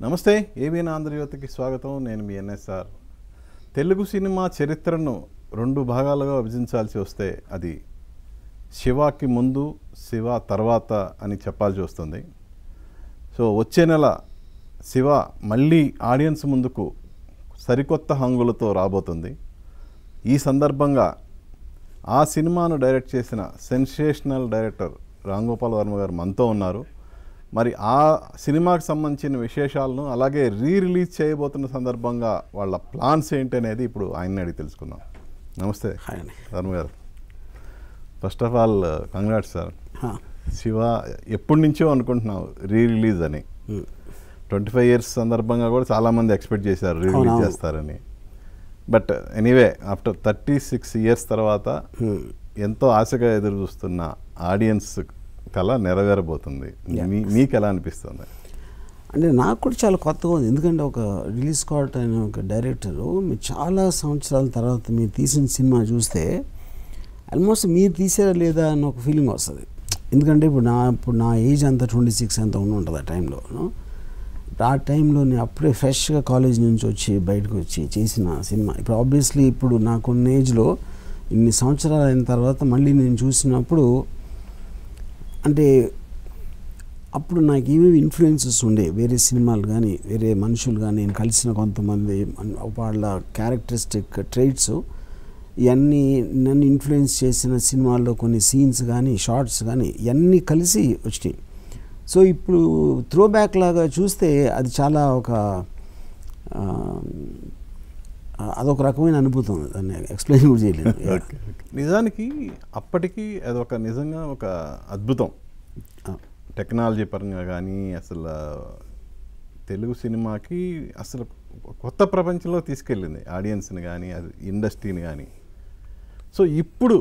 నమస్తే, ఏబీఎన్ ఆంధ్రజ్యోతికి స్వాగతం. నేను మీ ఎన్ఎస్ఆర్. తెలుగు సినిమా చరిత్రను రెండు భాగాలుగా విభజించాల్సి వస్తే అది శివాకి ముందు, శివ తర్వాత అని చెప్పాల్సి వస్తుంది. సో వచ్చే నెల శివ మళ్ళీ ఆడియన్స్ ముందుకు సరికొత్త హంగులతో రాబోతుంది. ఈ సందర్భంగా ఆ సినిమాను డైరెక్ట్ చేసిన సెన్సేషనల్ డైరెక్టర్ రామ్ గోపాల్ వర్మ గారు మనతో ఉన్నారు. మరి ఆ సినిమాకి సంబంధించిన విశేషాలను, అలాగే రిలీజ్ చేయబోతున్న సందర్భంగా వాళ్ళ ప్లాన్స్ ఏంటి అనేది ఇప్పుడు ఆయన్ని అడిగి తెలుసుకుందాం. నమస్తే వర్మ గారు. First of all congrats sir. Shiva ఎప్పటి నుంచో అనుకుంటున్నావు రిలీజ్ అని. 25 years సందర్భంగా కూడా చాలామంది ఎక్స్పెక్ట్ చేశారు రిలీజ్ చేస్తారని. బట్ ఎనీవే ఆఫ్టర్ 36 years తర్వాత ఎంతో ఆశగా ఎదురు చూస్తున్న ఆడియన్స్ కళ నెరవేరబోతుంది. మీకు ఎలా అనిపిస్తుంది? అంటే నాకు కూడా చాలా కొత్తగా ఉంది. ఎందుకంటే ఒక రిలీజ్ స్కాట్ అనే ఒక డైరెక్టరు మీరు చాలా సంవత్సరాల తర్వాత మీరు తీసిన సినిమా చూస్తే ఆల్మోస్ట్ మీరు తీసారా లేదా అన్న ఒక ఫీలింగ్ వస్తుంది. ఎందుకంటే ఇప్పుడు నా ఏజ్ అంతా 26 అంత ఉంటుంది ఆ టైంలో. ఆ టైంలో నేను అప్పుడే ఫ్రెష్గా కాలేజ్ నుంచి వచ్చి బయటకు వచ్చి చేసిన సినిమా. ఇప్పుడు ఆబ్వియస్లీ ఇప్పుడు నాకున్న ఏజ్లో ఇన్ని సంవత్సరాలు అయిన తర్వాత మళ్ళీ నేను చూసినప్పుడు అంటే అప్పుడు నాకు ఏమేమి ఇన్ఫ్లుయెన్సెస్ ఉండే, వేరే సినిమాలు కానీ వేరే మనుషులు కానీ నేను కలిసిన కొంతమంది వాళ్ళ క్యారెక్టరిస్టిక్ ట్రైట్స్ ఇవన్నీ నన్ను ఇన్ఫ్లుయెన్స్ చేసిన సినిమాల్లో కొన్ని సీన్స్ కానీ షార్ట్స్ కానీ ఇవన్నీ కలిసి వచ్చినాయి. సో ఇప్పుడు త్రో బ్యాక్ లాగా చూస్తే అది చాలా అదొక రకమైన అనుభూతి ఉంది. దాన్ని ఎక్స్ప్లెయిన్ కూడా చేయలేదు. నిజానికి అప్పటికి అదొక నిజంగా ఒక అద్భుతం. టెక్నాలజీ పరంగా కానీ అసలు తెలుగు సినిమాకి అసలు కొత్త ప్రపంచంలో తీసుకెళ్ళింది ఆడియన్స్ని కానీ అది ఇండస్ట్రీని కానీ. సో ఇప్పుడు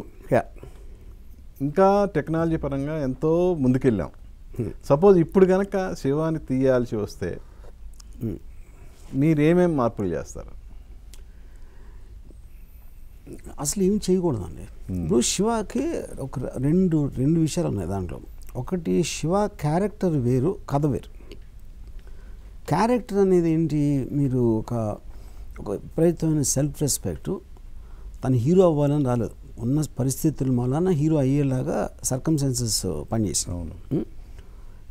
ఇంకా టెక్నాలజీ పరంగా ఎంతో ముందుకెళ్ళాం. సపోజ్ ఇప్పుడు కనుక శివాని తీయాల్సి వస్తే మీరేమేమి మార్పులు చేస్తారు? అసలు ఏం చేయకూడదండి. ఇప్పుడు శివకి ఒక రెండు విషయాలు ఉన్నాయి దాంట్లో. ఒకటి, శివ క్యారెక్టర్ వేరు, కథ వేరు. క్యారెక్టర్ అనేది ఏంటి, మీరు ఒక విపరీతమైన సెల్ఫ్ రెస్పెక్ట్, తను హీరో అవ్వాలని రాలేదు, ఉన్న పరిస్థితుల వలన హీరో అయ్యేలాగా సర్కమ్స్టాన్సెస్ పనిచేసాం.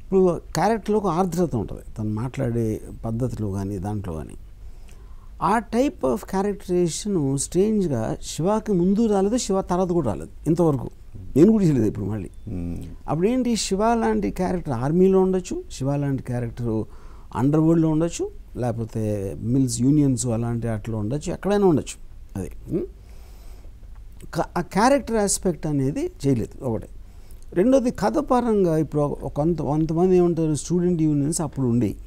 ఇప్పుడు క్యారెక్టర్లో ఒక ఆర్ద్రత ఉంటుంది, తను మాట్లాడే పద్ధతిలో కానీ దాంట్లో కానీ. ఆ టైప్ ఆఫ్ క్యారెక్టరైజేషన్ స్ట్రేంజ్గా శివాకి ముందు రాలేదు, శివ తర్వాత కూడా రాలేదు ఇంతవరకు. నేను కూడా చేయలేదు ఇప్పుడు మళ్ళీ. అప్పుడేంటి, శివ లాంటి క్యారెక్టర్ ఆర్మీలో ఉండొచ్చు, శివ లాంటి క్యారెక్టర్ అండర్ వరల్డ్లో ఉండొచ్చు, లేకపోతే మిల్స్ యూనియన్స్ అలాంటి వాటిలో ఉండొచ్చు, ఎక్కడైనా ఉండొచ్చు. అది ఆ క్యారెక్టర్ ఆస్పెక్ట్ అనేది చేయలేదు ఒకటి. రెండోది, కథ పరంగా ఇప్పుడు కొంతమంది ఏమంటారు, స్టూడెంట్ యూనియన్స్ అప్పుడు ఉండేవి.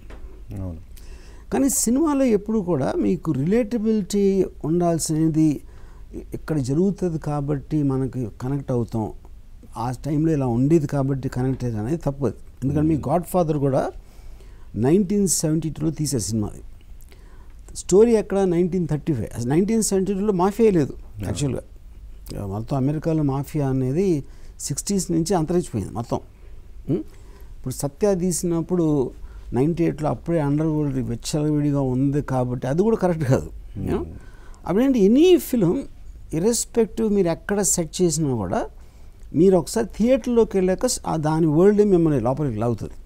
కానీ సినిమాలో ఎప్పుడు కూడా మీకు రిలేటబిలిటీ ఉండాల్సినది, ఇక్కడ జరుగుతుంది కాబట్టి మనకి కనెక్ట్ అవుతాం, ఆ టైంలో ఇలా ఉండేది కాబట్టి కనెక్ట్ అయ్యేది అనేది తప్పదు. ఎందుకంటే మీ గాడ్ ఫాదర్ కూడా 1972లో తీసే సినిమాది. స్టోరీ ఎక్కడ 1935. అసలు 1972లో మాఫియా లేదు యాక్చువల్గా. మొత్తం అమెరికాలో మాఫియా అనేది 60s నుంచి అంతరించిపోయింది మొత్తం. ఇప్పుడు సత్య తీసినప్పుడు 98లో అప్పుడే అండర్ వరల్డ్ వెచ్చలవిడిగా ఉంది కాబట్టి అది కూడా కరెక్ట్ కాదు. అప్పుడేంటి, ఎనీ ఫిలిం ఇర్రెస్పెక్టివ్ మీరు ఎక్కడ సెట్ చేసినా కూడా మీరు ఒకసారి థియేటర్లోకి వెళ్ళాక దాని వరల్డ్ మిమ్మల్ని లోపలికి లాగుతుంది.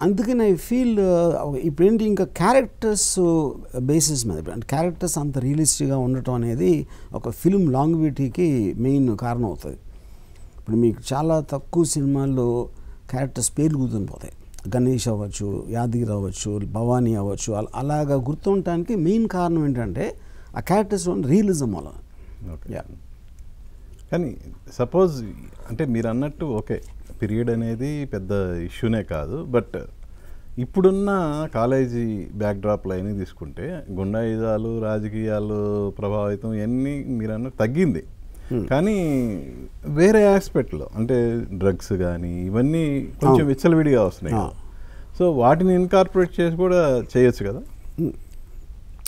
అందుకని ఐ ఫీల్ ఇప్పుడేంటి, ఇంకా క్యారెక్టర్స్ బేసిస్ మీద, అంటే క్యారెక్టర్స్ అంత రియలిస్టిక్గా ఉండటం అనేది ఒక ఫిలిం లాంగ్విటీకి మెయిన్ కారణం అవుతుంది. ఇప్పుడు మీకు చాలా తక్కువ సినిమాల్లో క్యారెక్టర్స్ పేర్లు గుర్తుండిపోతాయి. గణేష్ అవ్వచ్చు, యాదగిరి అవ్వచ్చు, భవానీ అవ్వచ్చు, అలాగా గుర్తుండటానికి మెయిన్ కారణం ఏంటంటే ఆ క్యారెక్టర్స్ రియలిజం వల్ల. కానీ సపోజ్ అంటే మీరు అన్నట్టు ఓకే, పీరియడ్ అనేది పెద్ద ఇష్యూనే కాదు. బట్ ఇప్పుడున్న కాలేజీ బ్యాక్డ్రాప్లు అయినా తీసుకుంటే గుండాయిజాలు, రాజకీయాలు ప్రభావితం ఇవన్నీ మీరు అన్నట్టు తగ్గింది. కానీ వేరే ఆస్పెక్ట్లో అంటే డ్రగ్స్ కానీ ఇవన్నీ కొంచెం విచ్చలవిడిగా వస్తున్నాయి. సో వాటిని ఇన్కార్పొరేట్ చేసి కూడా చేయొచ్చు కదా.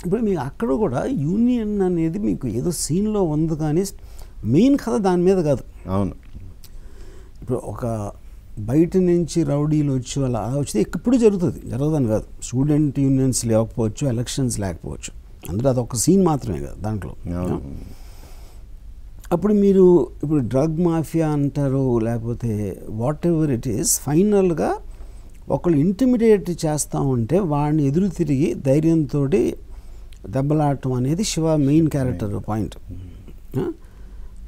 ఇప్పుడు మీకు అక్కడ కూడా యూనియన్ అనేది మీకు ఏదో సీన్లో ఉంది, కానీ మెయిన్ కథ దాని మీద కాదు. అవును. ఇప్పుడు ఒక బయట నుంచి రౌడీలు వచ్చి అలా వచ్చితే ఇప్పుడు జరగదని కాదు. స్టూడెంట్ యూనియన్స్ లేకపోవచ్చు, ఎలక్షన్స్ లేకపోవచ్చు, అందులో అదొక సీన్ మాత్రమే కదా దాంట్లో. అప్పుడు మీరు ఇప్పుడు డ్రగ్ మాఫియా అంటారు, లేకపోతే వాట్ ఎవర్ ఇట్ ఈస్, ఫైనల్గా ఒకళ్ళు ఇంటిమిడియేట్ చేస్తూ ఉంటే వాడిని ఎదురు తిరిగి ధైర్యంతో దెబ్బలాడటం అనేది Shiva main character point.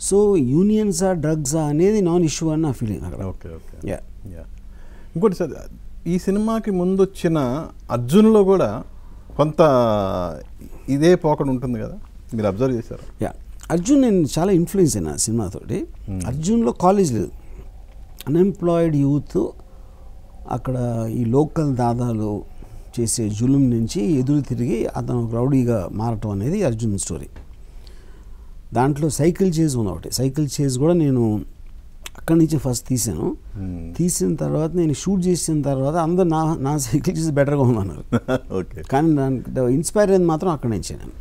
So యూనియన్సా డ్రగ్సా అనేది నాన్ ఇష్యూ అని నా ఫీలింగ్ అక్కడ. Okay okay ya. ఇంకోటి సార్, ఈ సినిమాకి ముందు వచ్చిన అర్జున్లో కూడా కొంత ఇదే పోకడ ఉంటుంది కదా, మీరు అబ్జర్వ్ చేశారు? యా, అర్జున్ నేను చాలా ఇన్ఫ్లుయెన్స్ అయినా సినిమాతోటి. అర్జున్లో కాలేజ్ లేదు, అన్ఎంప్లాయిడ్ యూత్ అక్కడ ఈ లోకల్ దాదాలు చేసే జులుం నుంచి ఎదురు తిరిగి అతను రౌడీగా మారటం అనేది అర్జున్ స్టోరీ. దాంట్లో సైకిల్ చేజ్ ఉంది ఒకటి. సైకిల్ చేజ్ కూడా నేను అక్కడి నుంచి ఫస్ట్ తీసాను. తీసిన తర్వాత నేను షూట్ చేసిన తర్వాత అందరూ నా సైకిల్ చేజ్ బెటర్గా ఉందన్నారు. ఓకే, కానీ దానికి ఇన్స్పైర్ అయింది మాత్రం అక్కడి నుంచే నేను.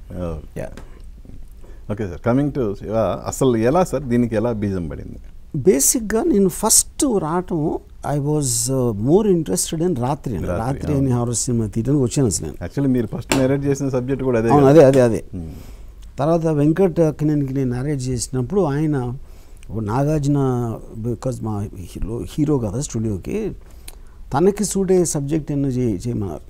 Okay sir, coming to Shiva, అసలు ఎలా సార్ దీనికి ఎలా బీజం పడింది? బేసిక్గా నేను ఫస్ట్ రావటం I was more interested in రాత్రి అని హారర్ సినిమా తీయడానికి వచ్చాను అసలు నేను. యాక్చువల్లీ మీరు ఫస్ట్ నేరేట్ చేసిన సబ్జెక్ట్ కూడా అదే. అవును, అదే. తర్వాత వెంకట్ అక్కినేనికి నేను నేరేట్ చేసినప్పుడు ఆయన నాగార్జున, బికాజ్ మా హీరో కదా స్టూడియోకి, తనకి సూట్ అయ్యే సబ్జెక్ట్ ఎన్నో చేయమన్నారు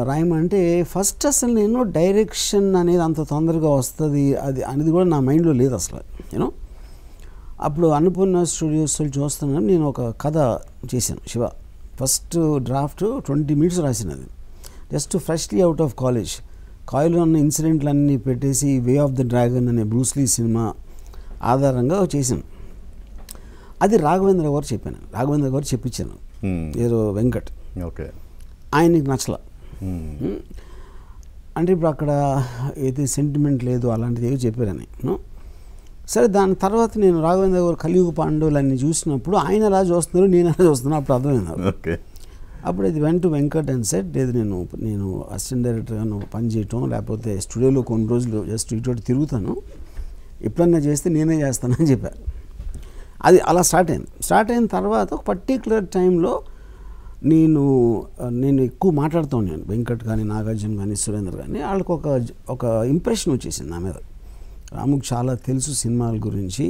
రాయమంటే. ఫస్ట్ అసలు నేను డైరెక్షన్ అనేది అంత తొందరగా వస్తుంది అది అనేది కూడా నా మైండ్లో లేదు అసలు. యూనో అప్పుడు అన్నపూర్ణ స్టూడియోస్లో చూస్తున్నాను, నేను ఒక కథ చేశాను శివ. ఫస్ట్ డ్రాఫ్ట్ 20 minutes రాసినది, జస్ట్ ఫ్రెష్లీ అవుట్ ఆఫ్ కాలేజ్లో ఉన్న ఇన్సిడెంట్లన్నీ పెట్టేసి వే ఆఫ్ ద డ్రాగన్ అనే బ్రూస్లీ సినిమా ఆధారంగా చేశాను. అది రాఘవేంద్ర గారు చెప్పాను, రాఘవేంద్ర గారు చెప్పించాను ఏదో వెంకట్. ఓకే, ఆయనకి నచ్చల. అంటే ఇప్పుడు అక్కడ ఏది సెంటిమెంట్ లేదు అలాంటిది ఏదో చెప్పారని. సరే, దాని తర్వాత నేను రాఘవేంద్ర గారు కలియుగ పాండవులు అన్ని చూసినప్పుడు ఆయన ఎలా చూస్తున్నారు నేను ఎలా చూస్తున్నాను అప్పుడు అర్థమైంది. ఓకే, అప్పుడు ఇది వెంట వెంకట్ అండ్ సెట్ లేదు, నేను అసిస్టెంట్ డైరెక్టర్గా పని చేయటం, లేకపోతే స్టూడియోలో కొన్ని రోజులు జస్ట్ ఇటు తిరుగుతాను, ఎప్పుడన్నా చేస్తే నేనే చేస్తానని చెప్పారు. అది అలా స్టార్ట్ అయిన తర్వాత ఒక పర్టికులర్ టైంలో నేను ఎక్కువ మాట్లాడుతూ ఉన్నాను వెంకట్ కానీ నాగార్జున కానీ సురేందర్ కానీ. వాళ్ళకి ఒక ఇంప్రెషన్ వచ్చేసింది నా మీద. రాముకు చాలా తెలుసు సినిమాల గురించి,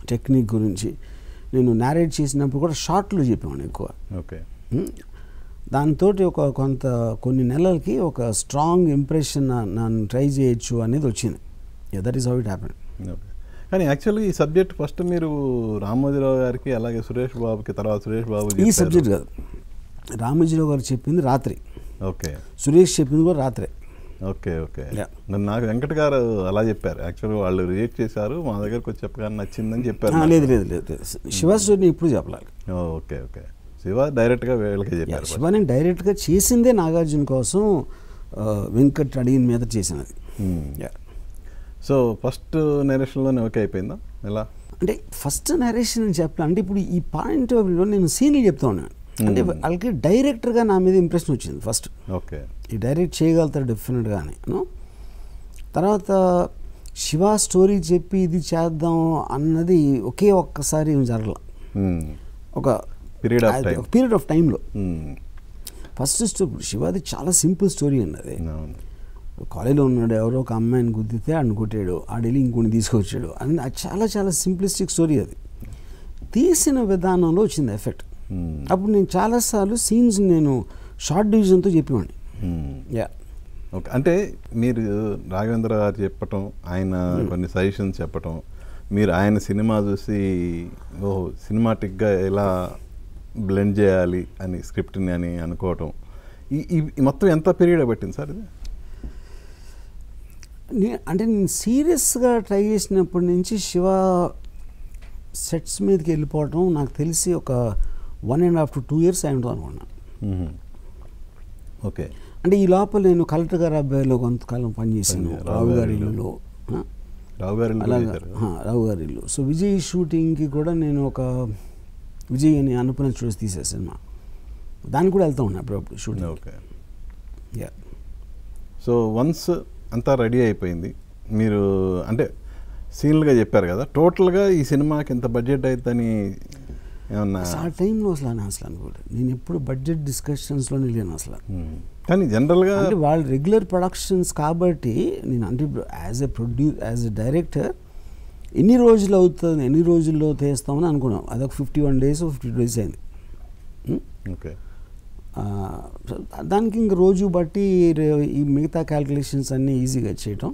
టెక్నిక్ గురించి. నేను నేరేట్ చేసినప్పుడు కూడా షార్ట్లు చెప్పేవాడిని ఎక్కువ. ఓకే, దాంతో కొన్ని నెలలకి ఒక స్ట్రాంగ్ ఇంప్రెషన్ నన్ను ట్రై చేయొచ్చు అనేది వచ్చింది. That is how it happened. Okay, కానీ యాక్చువల్లీ ఈ సబ్జెక్ట్ ఫస్ట్ మీరు రామోజీరావు గారికి అలాగే సురేష్ బాబుకి, తర్వాత సురేష్ బాబు ఈ సబ్జెక్ట్ కాదు, రామోజీరావు గారు చెప్పింది రాత్రి, ఓకే, సురేష్ చెప్పింది కూడా రాత్రే. ఓకే ఓకే, నాకు వెంకట్ గారు అలా చెప్పారు. యాక్చువల్గా వాళ్ళు రిజెక్ట్ చేశారు, మా దగ్గరకు వచ్చి చెప్పగానే నచ్చిందని చెప్పారు. లేదు శివ స్టోరీని ఇప్పుడు చెప్పాలి. ఓకే ఓకే, శివ డైరెక్ట్గా వీళ్ళకి చెప్పారు. శివ నేను డైరెక్ట్గా చేసిందే నాగార్జున కోసం, వెంకట్ అడిగిన మీద చేసినది. సో ఫస్ట్ నరేషన్లోనే ఓకే అయిపోయిందా ఎలా? అంటే ఫస్ట్ నరేషన్ అని చెప్పాలి అంటే ఇప్పుడు ఈ పాయింట్ ఆఫ్ వ్యూలో నేను సీన్లు చెప్తా ఉన్నాను. అంటే వాళ్ళకి డైరెక్టర్గా నా మీద ఇంప్రెషన్ వచ్చింది ఫస్ట్. ఓకే, ఈ డైరెక్ట్ చేయగలుగుతారు డెఫినెట్గానే. తర్వాత శివ స్టోరీ చెప్పి ఇది చేద్దాం అన్నది ఒక్కసారి జరగల. ఒక పీరియడ్ ఆఫ్ టైంలో ఫస్ట్ శివాది చాలా సింపుల్ స్టోరీ అండి. అది కాలేజీలో ఉన్నాడు, ఎవరో ఒక అమ్మాయిని గుద్దితే ఆడిని కొట్టాడు, ఆడెళ్ళి ఇంకొని తీసుకొచ్చాడు అని. అది చాలా చాలా సింప్లిస్టిక్ స్టోరీ. అది తీసిన విధానంలో వచ్చింది ఎఫెక్ట్. అప్పుడు నేను చాలాసార్లు సీన్స్ నేను షార్ట్ డివిజన్తో చెప్పేవాడిని. ఓకే, అంటే మీరు రాఘవేంద్ర గారు చెప్పటం, ఆయన కొన్ని సజెషన్స్ చెప్పటం, మీరు ఆయన సినిమా చూసి సినిమాటిక్గా ఎలా బ్లెండ్ చేయాలి అని స్క్రిప్ట్ని అని అనుకోవటం, ఈ మొత్తం ఎంత పీరియడ్ పట్టింది సార్ ఇది? అంటే నేను సీరియస్గా ట్రై చేసినప్పటి నుంచి శివ సెట్స్ మీదకి వెళ్ళిపోవటం నాకు తెలిసి ఒక 1.5 to 2 years అయి ఉంటుంది అనుకున్నాను. ఓకే, అంటే ఈ లోపల నేను కలెక్టర్ గారి అబ్బాయిలో కొంతకాలం పనిచేసాను, రావు గారి ఇల్లులో. రావు గారి ఇల్లు. సో విజయ్ షూటింగ్కి కూడా నేను ఒక విజయ్ అని అన్నపూర్ణ స్టూడియోస్ తీసే సినిమా, దానికి కూడా వెళ్తూ ఉన్నాను అప్పుడప్పుడు షూటింగ్. ఓకే, సో వన్స్ అంతా రెడీ అయిపోయింది, మీరు అంటే సీన్లుగా చెప్పారు కదా, టోటల్గా ఈ సినిమాకి ఎంత బడ్జెట్ అవుతుందని ఏమన్నా అసలు ఆ టైంలో అసలు అనుకోలేదు. నేను ఎప్పుడు బడ్జెట్ డిస్కషన్స్లోనే లేను అసలు. కానీ జనరల్గా అంటే వాళ్ళు రెగ్యులర్ ప్రొడక్షన్స్ కాబట్టి నేను అంటే ఇప్పుడు యాజ్ ఎ డైరెక్టర్ ఎన్ని రోజులు అవుతుంది, ఎన్ని రోజుల్లో తీస్తామని అనుకున్నాం. అదొక 51 days 50 days అయింది. ఓకే. దానికి ఇంక రోజు బట్టి ఈ మిగతా క్యాల్కులేషన్స్ అన్నీ ఈజీగా చేయటం,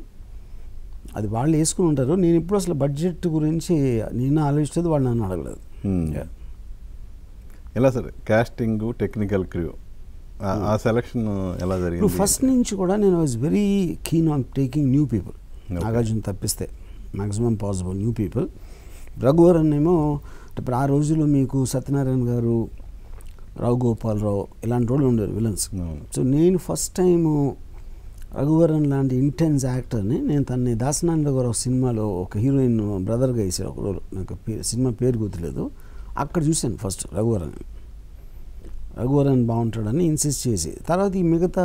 అది వాళ్ళు వేసుకుని ఉంటారు. నేను ఇప్పుడు అసలు బడ్జెట్ గురించి నేను ఆలోచిస్తుంది, వాళ్ళు నన్ను అడగలేదు. ఎలా సార్ కాస్టింగ్, టెక్నికల్ క్రూ ఆ సెలక్షన్ ఎలా జరిగింది? ఇప్పుడు ఫస్ట్ నుంచి కూడా నేను was very keen on taking new people. Nagarjuna తప్పిస్తే maximum possible new people. Raghuvaran ఏమో ఇప్పుడు ఆ రోజుల్లో మీకు సత్యనారాయణ గారు, రావు గోపాలరావు ఇలాంటి వాళ్ళు ఉండేవారు విలన్స్. సో నేను ఫస్ట్ టైము రఘువరన్ లాంటి ఇంటెన్స్ యాక్టర్ని నేను తనని దాసనారాయణ గారు ఒక సినిమాలో ఒక హీరోయిన్ బ్రదర్గా వేసారు ఒక రోజు, నాకు సినిమా పేరు గుర్తులేదు. అక్కడ చూశాను ఫస్ట్ రఘువరన్ బాగుంటాడని ఇన్సిస్ట్ చేసి, తర్వాత ఈ మిగతా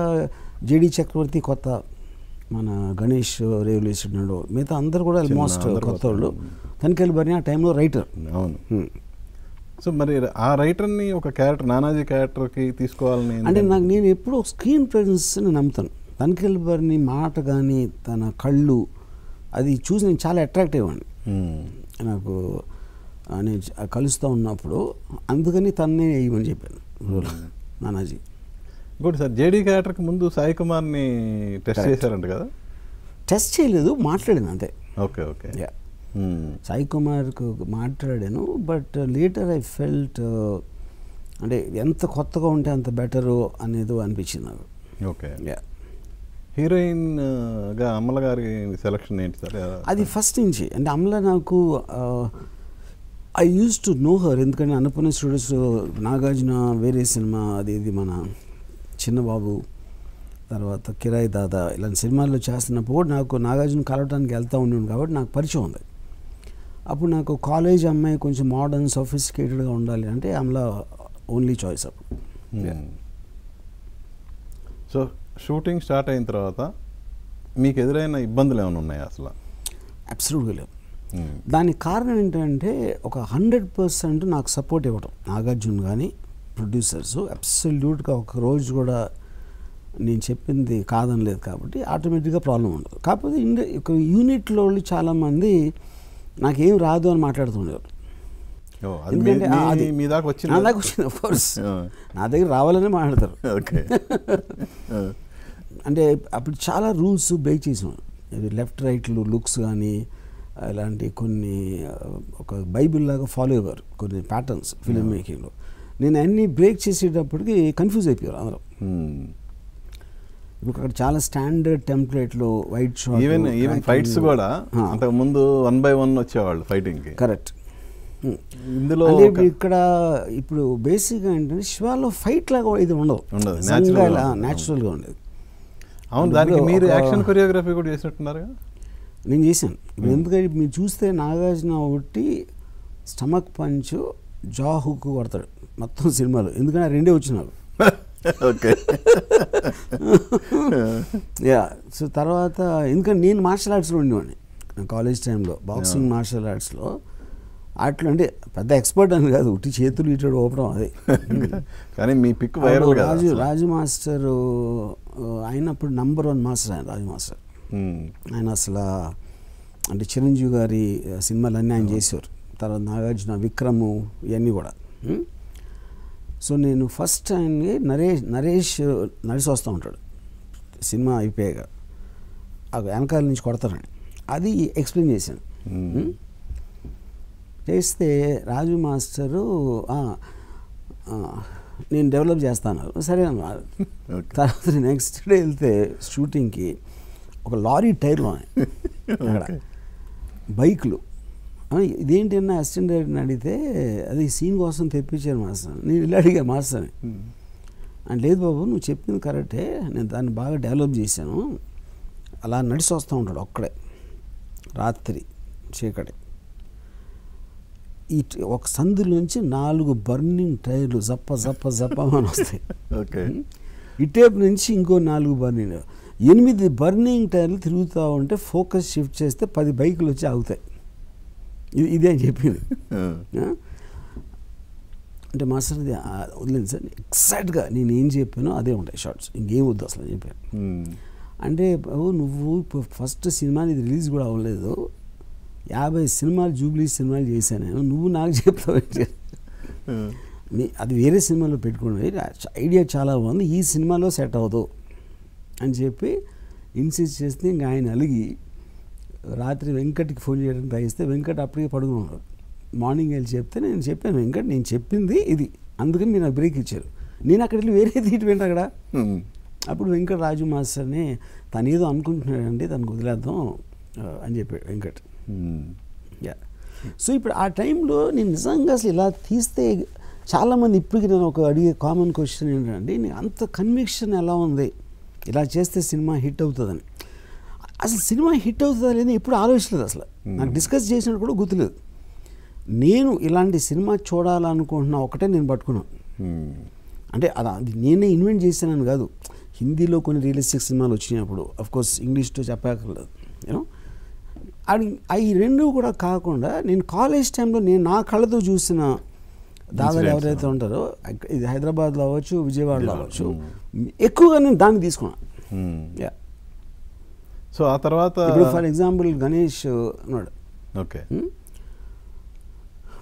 జేడి చక్రవర్తి కొత్త, మన గణేష్ రేవులేసినాడు, మిగతా అందరు కూడా ఆల్మోస్ట్ కొత్త వాళ్ళు. తనికెళ్ళి బరి ఆ టైంలో రైటర్. అవును. సో మరి ఆ రైటర్ని ఒక క్యారెక్టర్, నానాజీ క్యారెక్టర్కి తీసుకోవాలని అంటే నేను ఎప్పుడూ స్క్రీన్ ప్రెజెన్స్ని నమ్ముతాను. తనికెళ్ళి బరిని మాట కానీ తన కళ్ళు అది చూసి నేను చాలా అట్రాక్ట్ అయ్యేవాడిని. నాకు నేను కలుస్తూ ఉన్నప్పుడు అందుకని తన్నే వేయమని చెప్పాను నానాజీ. ఇంకోటి సార్, జేడీ క్యారెక్టర్కి ముందు సాయి కుమార్ని టెస్ట్ చేశారంట కదా? టెస్ట్ చేయలేదు, మాట్లాడాను అంతే. ఓకే. సాయి కుమార్కు మాట్లాడాను. బట్ లేటర్ ఐ ఫెల్ట్ అంటే ఎంత కొత్తగా ఉంటే అంత బెటరు అనేది అనిపించింది నాకు. ఓకే. హీరోయిన్గా అమల గారి సెలక్షన్ ఏంటి సార్? అది ఫస్ట్ నుంచి అంటే అమల నాకు I use to know her. ఎందుకంటే అన్నపూర్ణ స్టూడియోస్ నాగార్జున వేరే సినిమా అది ఇది మన చిన్నబాబు, తర్వాత కిరాయి దాదా ఇలాంటి సినిమాల్లో చేస్తున్నప్పుడు కూడా నాకు నాగార్జున కలవటానికి వెళ్తూ ఉండేది కాబట్టి నాకు పరిచయం ఉంది. అప్పుడు నాకు కాలేజ్ అమ్మాయి కొంచెం మోడర్న్ సొఫిస్టికేటెడ్గా ఉండాలి అంటే అమల ఓన్లీ చాయిస్ అప్పుడు. సో షూటింగ్ స్టార్ట్ అయిన తర్వాత మీకు ఎదురైన ఇబ్బందులు ఏమైనా ఉన్నాయా అసలు? అబ్సల్యూట్గా లేవు. దానికి కారణం ఏంటంటే ఒక 100% నాకు సపోర్ట్ ఇవ్వటం నాగార్జున కానీ ప్రొడ్యూసర్స్ అబ్సల్యూట్గా ఒక రోజు కూడా నేను చెప్పింది కాదనలేదు కాబట్టి ఆటోమేటిక్గా ప్రాబ్లం ఉండదు. కాకపోతే ఒక యూనిట్లో వాళ్ళు చాలామంది నాకేం రాదు అని మాట్లాడుతుండేవారు. ఎందుకంటే నా దాకా వచ్చింది అఫ్కోర్స్, నా దగ్గర రావాలని మాట్లాడతారు. అంటే అప్పుడు చాలా రూల్స్ బ్రేక్ చేసాను. లెఫ్ట్ రైట్లు లుక్స్ కానీ ఇలాంటి కొన్ని ఒక బైబిల్ లాగా ఫాలో అయ్యేవారు కొన్ని ప్యాటర్న్స్ ఫిల్మ్ మేకింగ్లో. నేను అన్నీ బ్రేక్ చేసేటప్పటికి కన్ఫ్యూజ్ అయిపోయారు అందరూ. ఇప్పుడు అక్కడ చాలా స్టాండర్డ్ టెంప్లెట్లు వైట్ షాట్, ఈవెన్ ఫైట్స్ కూడా అంతకు ముందు 1 by 1 వచ్చేవాళ్ళు ఫైటింగ్కి. కరెక్ట్. ఇందులో ఇక్కడ ఇప్పుడు బేసిక్గా ఏంటంటే శివాలో ఫైట్ లాగా ఇది ఉండదు, న్యాచురల్గా ఉండేది. అవును, దానికి మీరు యాక్షన్ కొరియోగ్రఫీ కూడా చేసినట్టున్నారు? నేను చేశాను. ఎందుకంటే మీరు చూస్తే నాగార్జున ఒకటి స్టమక్ పంచ్, జా హుక్ కొడతాడు మొత్తం సినిమాలో, ఎందుకంటే రెండే వచ్చినారు. ఓకే. సో తర్వాత ఎందుకంటే నేను మార్షల్ ఆర్ట్స్లో ఉండేవాడిని కాలేజ్ టైంలో, బాక్సింగ్ మార్షల్ ఆర్ట్స్లో. అట్లా అంటే పెద్ద ఎక్స్పర్ట్ అని కాదు, ఉట్టి చేతులు ఇటు ఊపడం అదే. కానీ మీ పిక్ వైరల్ కదా. రాజు మాస్టర్ అయినప్పుడు #1 మాస్టర్ ఆయన, రాజు మాస్టర్. ఆయన అసలు అంటే చిరంజీవి గారి సినిమాలన్నీ ఆయన చేసేవారు. తర్వాత నాగార్జున, విక్రము ఇవన్నీ కూడా. సో నేను ఫస్ట్ ఆయన్ని నరేష్ నడిచి వస్తూ ఉంటాడు సినిమా అయిపోయాక, వెనకాల నుంచి కొడతారని అది ఎక్స్ప్లెయిన్ చేశాను. చేస్తే రాజు మాస్టరు నేను డెవలప్ చేస్తాను, సరే అన్నారు. తర్వాత నెక్స్ట్ డే వెళ్తే షూటింగ్కి ఒక లారీ టైర్లో అక్కడ బైకులు, ఇదేంటి అన్న అసిస్టెంట్ డైరెక్టర్ని అడిగితే అది సీన్ కోసం తెప్పించాను మాస్టర్. నేను ఇలా అడిగా మాస్టర్ని, అని లేదు బాబు నువ్వు చెప్పింది కరెక్టే, నేను దాన్ని బాగా డెవలప్ చేశాను. అలా నడిచి వస్తూ ఉంటాడు ఒక్కడే రాత్రి చీకటి, ఈ ఒక సందులోంచి 4 బర్నింగ్ టైర్లు జప్ప జప్ప జప్ప అని వస్తాయి. ఓకే. ఇటేపు నుంచి ఇంకో 4 బర్నింగ్, 8 బర్నింగ్ టైర్లు తిరుగుతూ ఉంటే ఫోకస్ షిఫ్ట్ చేస్తే 10 బైకులు వచ్చి ఆగుతాయి. ఇదే చెప్పింది. అంటే మాస్టర్ వదిలేదు సార్, ఎగ్జాక్ట్గా నేను ఏం చెప్పానో అదే ఉంటాయి షార్ట్స్, ఇంకేం వద్దు అసలు అని చెప్పాను. అంటే నువ్వు ఫస్ట్ సినిమా ఇది రిలీజ్ కూడా అవ్వలేదు, 50 సినిమాలు జూబ్లీ సినిమాలు చేశాను, నువ్వు నాకు చెప్తావు అది వేరే సినిమాలో పెట్టుకోండి, ఐడియా చాలా బాగుంది, ఈ సినిమాలో సెట్ అవ్వదు అని చెప్పి ఇన్సిస్ట్ చేస్తే ఇంకా ఆయన అలిగి రాత్రి వెంకట్కి ఫోన్ చేయడానికి ట్రై చేస్తే వెంకట్ అప్పటికే పడుకున్నాడు. మార్నింగ్ వెళ్ళి చెప్తే నేను చెప్పాను, వెంకట్ నేను చెప్పింది ఇది, అందుకని మీరు నాకు బ్రేక్ ఇచ్చారు, నేను అక్కడికి వెళ్ళి వేరే తీయటం అక్కడ. అప్పుడు వెంకట్ రాజు మాస్టర్ని తను ఏదో అనుకుంటున్నాడండి, తనకు వదిలేద్దాం అని చెప్పాడు వెంకట్. యా, సో ఇప్పుడు ఆ టైంలో నేను నిజంగా అసలు ఇలా తీస్తే చాలామంది ఇప్పటికీ నేను ఒక అడిగే కామన్ క్వశ్చన్ ఏంటంటే, నీకు అంత కన్విక్షన్ ఎలా ఉంది ఇలా చేస్తే సినిమా హిట్ అవుతుందని. అసలు సినిమా హిట్ అవుతుందా లేదా ఎప్పుడు ఆలోచించలేదు, అసలు నాకు డిస్కస్ చేసినట్టు కూడా గుర్తులేదు. నేను ఇలాంటి సినిమా చూడాలనుకుంటున్నా ఒకటే నేను పట్టుకున్నాను. అంటే అది నేనే ఇన్వెంట్ చేశానని కాదు, హిందీలో కొన్ని రియలిస్టిక్ సినిమాలు వచ్చినప్పుడు అఫ్కోర్స్ ఇంగ్లీష్తో చెప్పక్కర్లేదు యూనో, అవి రెండు కూడా కాకుండా నేను కాలేజ్ టైంలో నేను నా కళ్ళతో చూసిన దాదాపు ఎవరైతే ఉంటారో, ఇది హైదరాబాద్లో అవ్వచ్చు, విజయవాడలో అవ్వచ్చు, ఎక్కువగా నేను దాన్ని తీసుకున్నాను. యా, సో ఆ తర్వాత ఇప్పుడు ఫర్ ఎగ్జాంపుల్ గణేష్ ఉన్నాడు. ఓకే,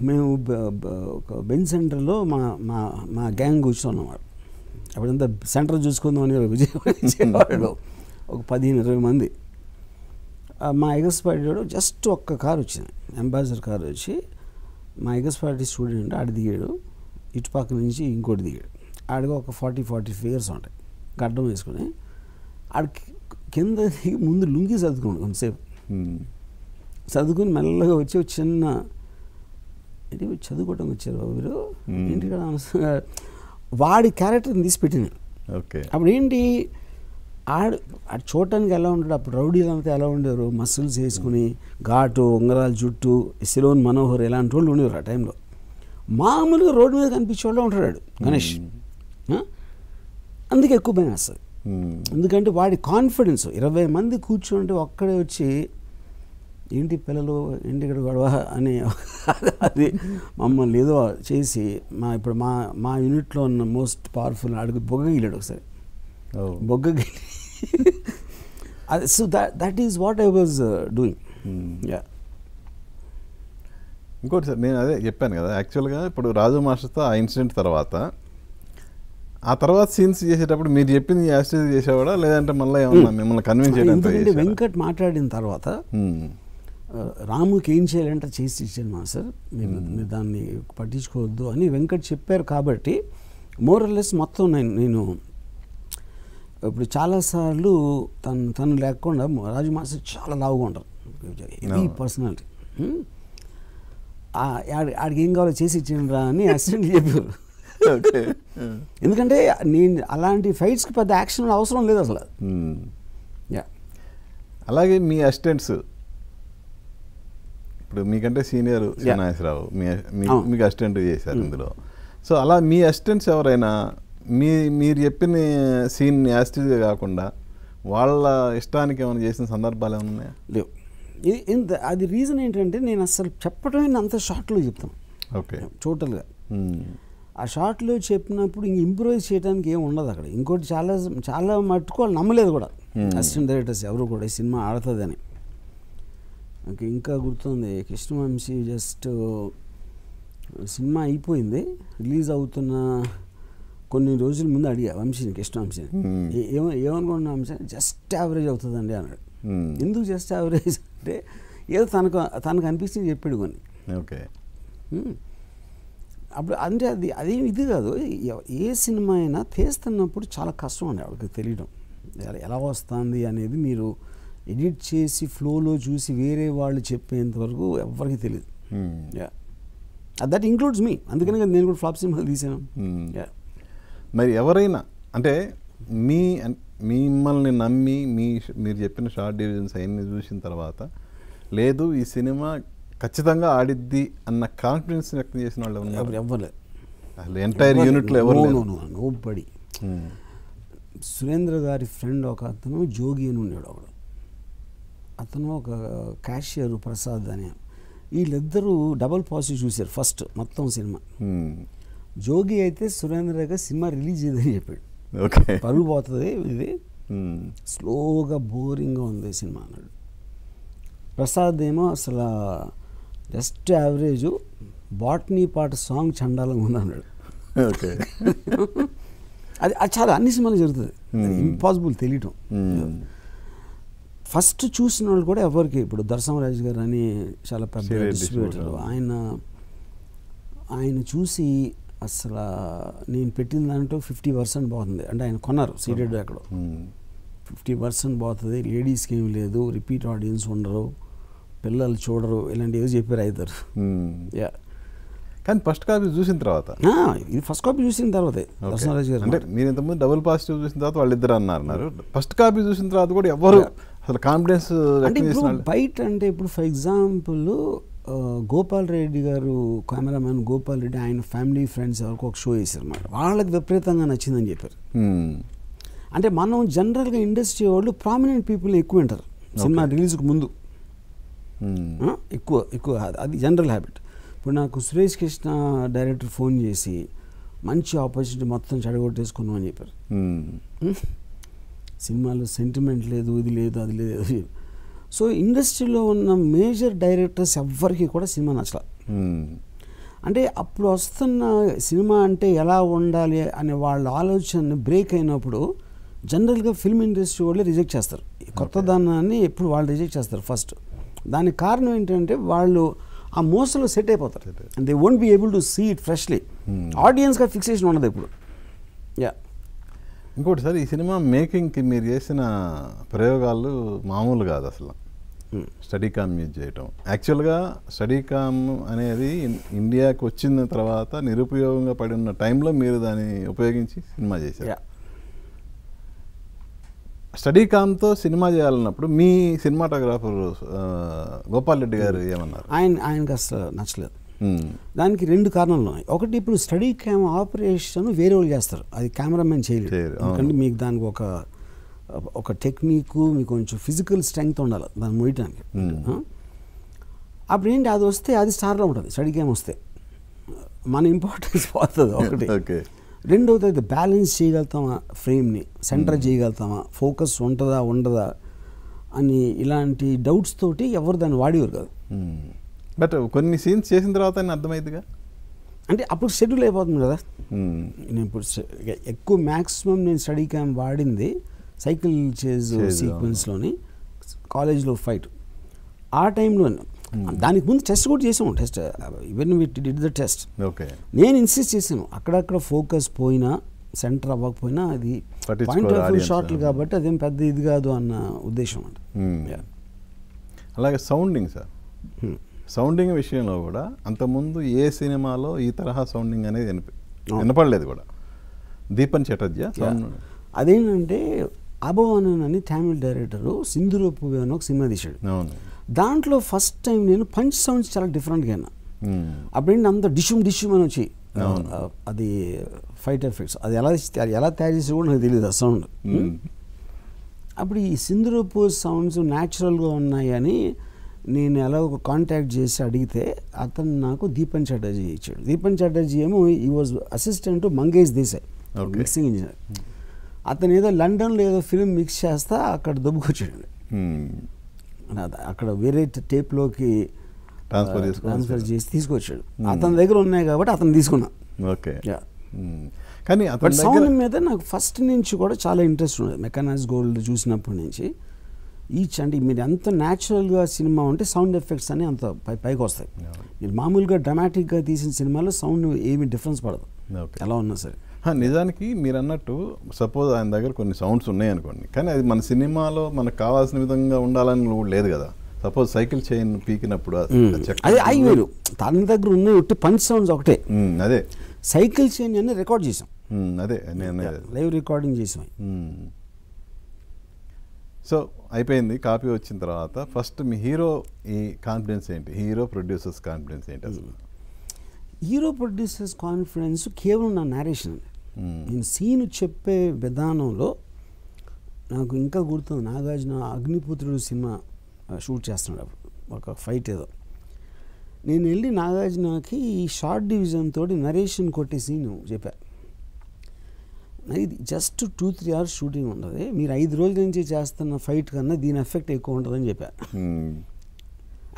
మేము ఒక బెంచ్ సెంటర్లో మా మా మా గ్యాంగ్ కూర్చున్నమాట. అప్పుడంతా సెంటర్ చూసుకుందాం అని విజయవాడలో ఒక 15-20 మంది. మా ఎగస్పాటిలో జస్ట్ ఒక్క కారు వచ్చింది, అంబాసిడర్ కారు వచ్చి మా ఎగస్పాటి స్టూడెంట్ ఆడి దిగాడు, ఇటు పక్క నుంచి ఇంకోటి దిగాడు. ఆడిగా ఒక 40 ఫిగర్స్ ఉంటాయి, గడ్డం వేసుకుని ఆడికి కింద ముందు లుంగి చదువుకోండి కొంతసేపు, చదువుకుని మెల్లగా వచ్చి ఒక చిన్న ఏంటి చదువుకోవటం వచ్చారు బాబు మీరు ఇంటికాడ వాడి క్యారెక్టర్ని తీసి పెట్టినాడు. ఓకే, అప్పుడు ఏంటి ఆడు చూడటానికి ఎలా ఉంటాడు, అప్పుడు రౌడీలు అంతా ఎలా ఉండేవారు, మసిల్స్ వేసుకుని ఘాటు ఉంగరాలు జుట్టు, సిలోన్ మనోహర్ ఇలాంటి వాళ్ళు ఉండేవారు ఆ టైంలో. మామూలుగా రోడ్డు మీద కనిపించే వాళ్ళు ఉంటాడు గణేష్. అందుకే ఎక్కువ భయం వేస్తుంది, ఎందుకంటే వాడి కాన్ఫిడెన్స్ 20 మంది కూర్చుంటే ఒక్కడే వచ్చి ఏంటి పిల్లలు ఏంటి ఇక్కడ గొడవ అని అది మమ్మల్ని ఏదో చేసి ఇప్పుడు మా యూనిట్లో ఉన్న మోస్ట్ పవర్ఫుల్ ఆడికి బొగ్గగిలాడు ఒకసారి, బొగ్గగిలి. అది so that is what I was doing. Yeah, ఇంకోటి సార్ నేను అదే చెప్పాను కదా, యాక్చువల్గా ఇప్పుడు రాజు మాస్టర్తో ఆ ఇన్సిడెంట్ తర్వాత ఆ తర్వాత సీన్స్ చేసేటప్పుడు మీరు చెప్పింది యాస్టేజ్ చేసేవాడా, లేదంటే మళ్ళీ ఏమన్నా మిమ్మల్ని కన్విన్స్ చేయడం? ఎందుకంటే వెంకట్ మాట్లాడిన తర్వాత రాముకి ఏం చేయాలంటే చేసి ఇచ్చాను మాస్టర్, మీరు దాన్ని పట్టించుకోవద్దు అని వెంకట్ చెప్పారు. కాబట్టి మోరల్లెస్ మొత్తం నేను ఇప్పుడు చాలాసార్లు తను లేకుండా రాజు మాస్టర్ చాలా లావుగా ఉంటారు, హెవీ పర్సనాలిటీ. ఆడికి ఏం కావాలో చేసి ఇచ్చాను రా అని అసిస్టెంట్ చెప్పారు. ఎందుకంటే నేను అలాంటి ఫైట్స్కి పెద్ద యాక్షన్ అవసరం లేదు అసలు. యా, అలాగే మీ అసిస్టెంట్స్ ఇప్పుడు మీకంటే సీనియర్ నాగేశ్వరరావు మీకు అసిస్టెంట్ చేశారు ఇందులో. సో అలా మీ అసిస్టెంట్స్ ఎవరైనా మీరు చెప్పిన సీన్ యాస్టిజ్గా కాకుండా వాళ్ళ ఇష్టానికి ఏమైనా చేసిన సందర్భాలు ఏమైనా ఉన్నాయా? లేవు. అది రీజన్ ఏంటంటే నేను అసలు చెప్పడమే అంత షార్ట్లో చెప్తాను. ఓకే, టోటల్గా ఆ షార్ట్లో చెప్పినప్పుడు ఇంక ఇంప్రూవైజ్ చేయడానికి ఏమి ఉండదు అక్కడ. ఇంకోటి చాలా మట్టుకు వాళ్ళు నమ్మలేదు కూడా అసిస్టెంట్ డైరెక్టర్స్ ఎవరు కూడా ఈ సినిమా ఆడుతుందని. నాకు ఇంకా గుర్తుంది, కృష్ణవంశీ జస్ట్ సినిమా అయిపోయింది, రిలీజ్ అవుతున్న కొన్ని రోజుల ముందు అడిగా కృష్ణవంశీని ఏమనుకున్నా వంశీ, జస్ట్ యావరేజ్ అవుతుందండి అన్నాడు. ఎందుకు జస్ట్ యావరేజ్ అంటే ఏదో తనకు అనిపించింది చెప్పాడు కొన్ని. ఓకే, అప్పుడు అంటే అదేం ఇది కాదు, ఏ సినిమా అయినా తీస్తున్నప్పుడు చాలా కష్టం అండి వాళ్ళకి తెలియడం ఎలా వస్తుంది అనేది. మీరు ఎడిట్ చేసి ఫ్లోలో చూసి వేరే వాళ్ళు చెప్పేంత వరకు ఎవరికి తెలియదు. దట్ ఇంక్లూడ్స్ మీ, అందుకని నేను కూడా ఫ్లాప్ సినిమాలు తీసాను. మరి ఎవరైనా అంటే మిమ్మల్ని నమ్మి మీరు చెప్పిన షార్ట్ డివిజన్స్ అవన్నీ చూసిన తర్వాత లేదు ఈ సినిమా ఖచ్చితంగా ఆడిద్ది అన్న కాన్ఫిడెన్స్ వ్యక్తం చేసిన వాళ్ళు ఎవ్వలేదు అసలు ఎంటైర్ యూనిట్లో ఎవరు? నోబడి. సురేంద్ర గారి ఫ్రెండ్ ఒక అతను జోగి అని ఉన్నాడు, అతను ఒక క్యాషియర్ ప్రసాద్ అని, వీళ్ళిద్దరూ డబల్ పాజిటివ్ చూశారు ఫస్ట్ మొత్తం సినిమా. జోగి అయితే సురేంద్రగా సినిమా రిలీజ్ చేయదని చెప్పాడు. ఓకే. పరుగు పోతుంది ఇది, స్లోగా బోరింగ్గా ఉంది సినిమా అన్నాడు. ప్రసాద్ ఏమో అసలు జస్ట్ యావరేజ్, బాట్నీ పాట సాంగ్ చండాలంగా ఉంది అన్నాడు. ఓకే. అది చాలా అన్ని సినిమాలు జరుగుతుంది, ఇంపాసిబుల్ తెలియటం. ఫస్ట్ చూసిన వాళ్ళు కూడా ఎవరికి, ఇప్పుడు దర్శనరాజు గారు అని చాలా పెద్ద డిస్ట్రిబ్యూటర్, ఆయన చూసి అసలు నేను పెట్టిన దాంట్లో 50% బాగుంది అంటే, ఆయన కొన్నారు సీడెడ్ అక్కడ, 50% బాగుతుంది, లేడీస్కి ఏమి లేదు, రిపీట్ ఆడియన్స్ ఉండరు, పిల్లలు చూడరు, ఇలాంటివి చెప్పారు అవుతారు. యా, కానీ ఫస్ట్ కాపీ చూసిన తర్వాత, ఇది ఫస్ట్ కాపీ చూసిన తర్వాతే దర్శనరాజు గారు అంటే మీరు ఇంతకుముందు డబుల్ పాజిటివ్ చూసిన తర్వాత వాళ్ళిద్దరు అన్నారు, ఫస్ట్ కాపీ చూసిన తర్వాత కూడా ఎవరు అసలు కాన్ఫిడెన్స్ అంటే ఇప్పుడు బయట, అంటే ఇప్పుడు ఫర్ ఎగ్జాంపుల్ గోపాల్ రెడ్డి గారు, కెమెరామ్యాన్ గోపాల్ రెడ్డి, ఆయన ఫ్యామిలీ ఫ్రెండ్స్ ఎవరికి ఒక షో వేసారు అన్నమాట, వాళ్ళకి విపరీతంగా నచ్చిందని చెప్పారు. అంటే మనం జనరల్గా ఇండస్ట్రీ వాళ్ళు ప్రామినెంట్ పీపుల్ ఎక్కువ వింటారు సినిమా రిలీజ్కి ముందు, ఎక్కువ అది జనరల్ హ్యాబిట్. ఇప్పుడు నాకు సురేష్ కృష్ణ డైరెక్టర్ ఫోన్ చేసి మంచి ఆపర్చునిటీ మొత్తం చెడగొట్టేసుకున్నాం అని చెప్పారు. సినిమాలో సెంటిమెంట్ లేదు, ఇది లేదు, అది లేదు. సో ఇండస్ట్రీలో ఉన్న మేజర్ డైరెక్టర్స్ ఎవ్వరికి కూడా సినిమా నచ్చల. అంటే అప్పుడు వస్తున్న సినిమా అంటే ఎలా ఉండాలి అనే వాళ్ళ ఆలోచన బ్రేక్ అయినప్పుడు జనరల్గా ఫిల్మ్ ఇండస్ట్రీ వాళ్ళే రిజెక్ట్ చేస్తారు, కొత్త దాన్ని ఎప్పుడు వాళ్ళు రిజెక్ట్ చేస్తారు ఫస్ట్. దానికి కారణం ఏంటంటే వాళ్ళు ఆ మోసలో సెట్ అయిపోతారు, and they won't be able to see it freshly. ఆడియన్స్గా ఫిక్సేషన్ ఉండదు ఇప్పుడు. యా, ఇంకోటి సార్, ఈ సినిమా మేకింగ్కి మీరు చేసిన ప్రయోగాలు మామూలు కాదు అసలు. స్టడీ కామ్ యూజ్ చేయటం, యాక్చువల్గా స్టడీ కామ్ అనేది ఇండియాకి వచ్చిన తర్వాత నిరుపయోగంగా పడి ఉన్న టైంలో మీరు దాన్ని ఉపయోగించి సినిమా చేశారు. స్టడీ కామ్తో సినిమా చేయాలన్నప్పుడు మీ సినిమాటోగ్రాఫర్ గోపాల్ రెడ్డి గారు ఏమన్నారు? ఆయనకి అసలు నచ్చలేదు. దానికి 2 కారణాలు ఉన్నాయి. ఒకటి, ఇప్పుడు స్టడీ క్యామ్ ఆపరేషన్ వేరే వాళ్ళు చేస్తారు, అది కెమెరామెన్ చేయలేరు. ఎందుకంటే మీకు దానికి ఒక టెక్నిక్, మీకు కొంచెం ఫిజికల్ స్ట్రెంగ్త్ ఉండాలి దాన్ని మోయటానికి. అప్పుడు ఏంటి, అది వస్తే అది స్టార్లో ఉంటుంది, స్టడీ క్యామ్ వస్తే మన ఇంపార్టెన్స్ పోతుంది ఒకటి. రెండవది, అది బ్యాలెన్స్ చేయగలుగుతామా, ఫ్రేమ్ని సెంటర్ చేయగలుగుతామా, ఫోకస్ ఉంటుందా ఉండదా అని ఇలాంటి డౌట్స్ తోటి ఎవరు దాన్ని వాడేవారు కాదు. బట్ కొన్ని సీన్స్ చేసిన తర్వాత అర్థమైందిగా, అంటే అప్పుడు షెడ్యూల్ అయిపోతుంది కదా. నేను ఇప్పుడు ఎక్కువ మ్యాక్సిమం నేను స్టడీ క్యామ్ వాడింది సైకిల్ చేజ్ సీక్వెన్స్లోని, కాలేజ్లో ఫైట్ ఆ టైంలో. దానికి ముందు టెస్ట్ కూడా చేసాము, test even we did the test. Okay, నేను ఇన్సిస్ట్ చేశాను, అక్కడక్కడ ఫోకస్ పోయినా సెంటర్ అవ్వకపోయినా అది పాయింట్ ఆఫ్ వ్యూ షాట్లు కాబట్టి అదేం పెద్ద ఇది కాదు అన్న ఉద్దేశం అంట. అలాగే సౌండింగ్ సార్, సౌండింగ్ విషయంలో కూడా అంతకుముందు ఏ సినిమాలో ఈ తరహా సౌండింగ్ అనేది వినపడలేదు కూడా. దీపన్ చటర్జీ అదేంటంటే అభవానన్ అని తమిళ్ డైరెక్టరు సింధురూపు అని ఒక సినిమా తీశాడు. దాంట్లో ఫస్ట్ టైం నేను పంచ్ సౌండ్స్ చాలా డిఫరెంట్గా అయినా. అప్పుడేంటి అంత డిష్యూమ్ అని వచ్చి అది ఫైట్ ఎఫెక్ట్స్, అది ఎలా తయారు చేసి కూడా నాకు తెలియదు ఆ సౌండ్. అప్పుడు ఈ సింధురూపు సౌండ్స్ న్యాచురల్గా ఉన్నాయని నేను ఎలా ఒక కాంటాక్ట్ చేసి అడిగితే అతను నాకు దీపన్ చటర్జీ ఇచ్చాడు. దీపన్ చటర్జీ ఏమో ఈ was assistant Mangesh Desai, mixing engineer. అతను ఏదో లండన్లో ఏదో ఫిల్మ్ మిక్స్ చేస్తా అక్కడ దొబ్బుకొచ్చాడు. అక్కడ వేరే టేప్లోకి ట్రాన్స్ఫర్ చేసి తీసుకొచ్చాడు. అతని దగ్గర ఉన్నాయి కాబట్టి అతను తీసుకున్నా. ఓకే, కానీ సౌండ్ మీద నాకు ఫస్ట్ నుంచి కూడా చాలా ఇంట్రెస్ట్ ఉండేది. మెకానైజ్ గోల్డ్ చూసినప్పటి నుంచి అంటే మీరు ఎంత న్యాచురల్గా సినిమా ఉంటే సౌండ్ ఎఫెక్ట్స్ అని అంత పైకి వస్తాయి. మీరు మామూలుగా డ్రామాటిక్గా తీసిన సినిమాలో సౌండ్ ఏమి డిఫరెన్స్ పడదు ఎలా ఉన్నా సరే. నిజానికి మీరు అన్నట్టు సపోజ్ ఆయన దగ్గర కొన్ని సౌండ్స్ ఉన్నాయి అనుకోండి, కానీ అది మన సినిమాలో మనకు కావాల్సిన విధంగా ఉండాలని లేదు కదా. సపోజ్ సైకిల్ చైన్ పీకినప్పుడు అదే అవి వేరు, తన దగ్గర ఉన్నాయి ఒట్టి పంచ్ సౌండ్స్ ఒకటే. అదే సైకిల్ చైన్ అన్నీ రికార్డ్ చేసాం, అదే నేను లైవ్ రికార్డింగ్ చేసాం. సో అయిపోయింది, కాపీ వచ్చిన తర్వాత ఫస్ట్ మీ హీరో ఈ కాన్ఫిడెన్స్ ఏంటి, హీరో ప్రొడ్యూసర్స్ కాన్ఫిడెన్స్ ఏంటి అసలు? హీరో ప్రొడ్యూసర్స్ కాన్ఫిడెన్స్ కేవలం నా నేరేషన్. నేను సీను చెప్పే విధానంలో నాకు ఇంకా గుర్తుంది, నాగార్జున అగ్నిపుత్రుడు సినిమా షూట్ చేస్తున్నాడు అప్పుడు, ఒక ఫైట్ ఏదో నేను వెళ్ళి నాగార్జునకి ఈ షార్ట్ డివిజన్ తోటి నరేషన్ కొట్టే సీన్ చెప్పాను. ఇది జస్ట్ 2-3 hours షూటింగ్ ఉంటుంది, మీరు 5 రోజుల నుంచి చేస్తున్న ఫైట్ కన్నా దీని ఎఫెక్ట్ ఎక్కువ ఉంటుందని చెప్పాను.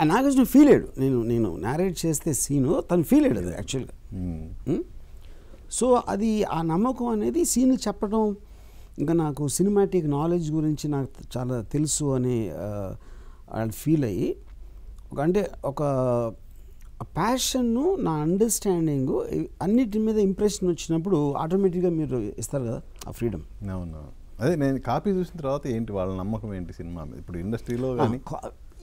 ఆ నాగార్జున ఫీల్ అయ్యాడు, నేను నారేట్ చేస్తే సీను తను ఫీల్ అయ్యాడు అది యాక్చువల్గా. సో అది ఆ నమ్మకం అనేది సీన్లు చెప్పడం, ఇంకా నాకు సినిమాటిక్ నాలెడ్జ్ గురించి నాకు చాలా తెలుసు అని వాళ్ళు ఫీల్ అయ్యి, అంటే ఒక ప్యాషన్ను, నా అండర్స్టాండింగు అన్నిటి మీద ఇంప్రెషన్ వచ్చినప్పుడు ఆటోమేటిక్గా మీరు ఇస్తారు కదా ఆ ఫ్రీడమ్. అవును, అదే నేను కాపీ చూసిన తర్వాత ఏంటి వాళ్ళ నమ్మకం ఏంటి సినిమా మీద ఇప్పుడు ఇండస్ట్రీలో కానీ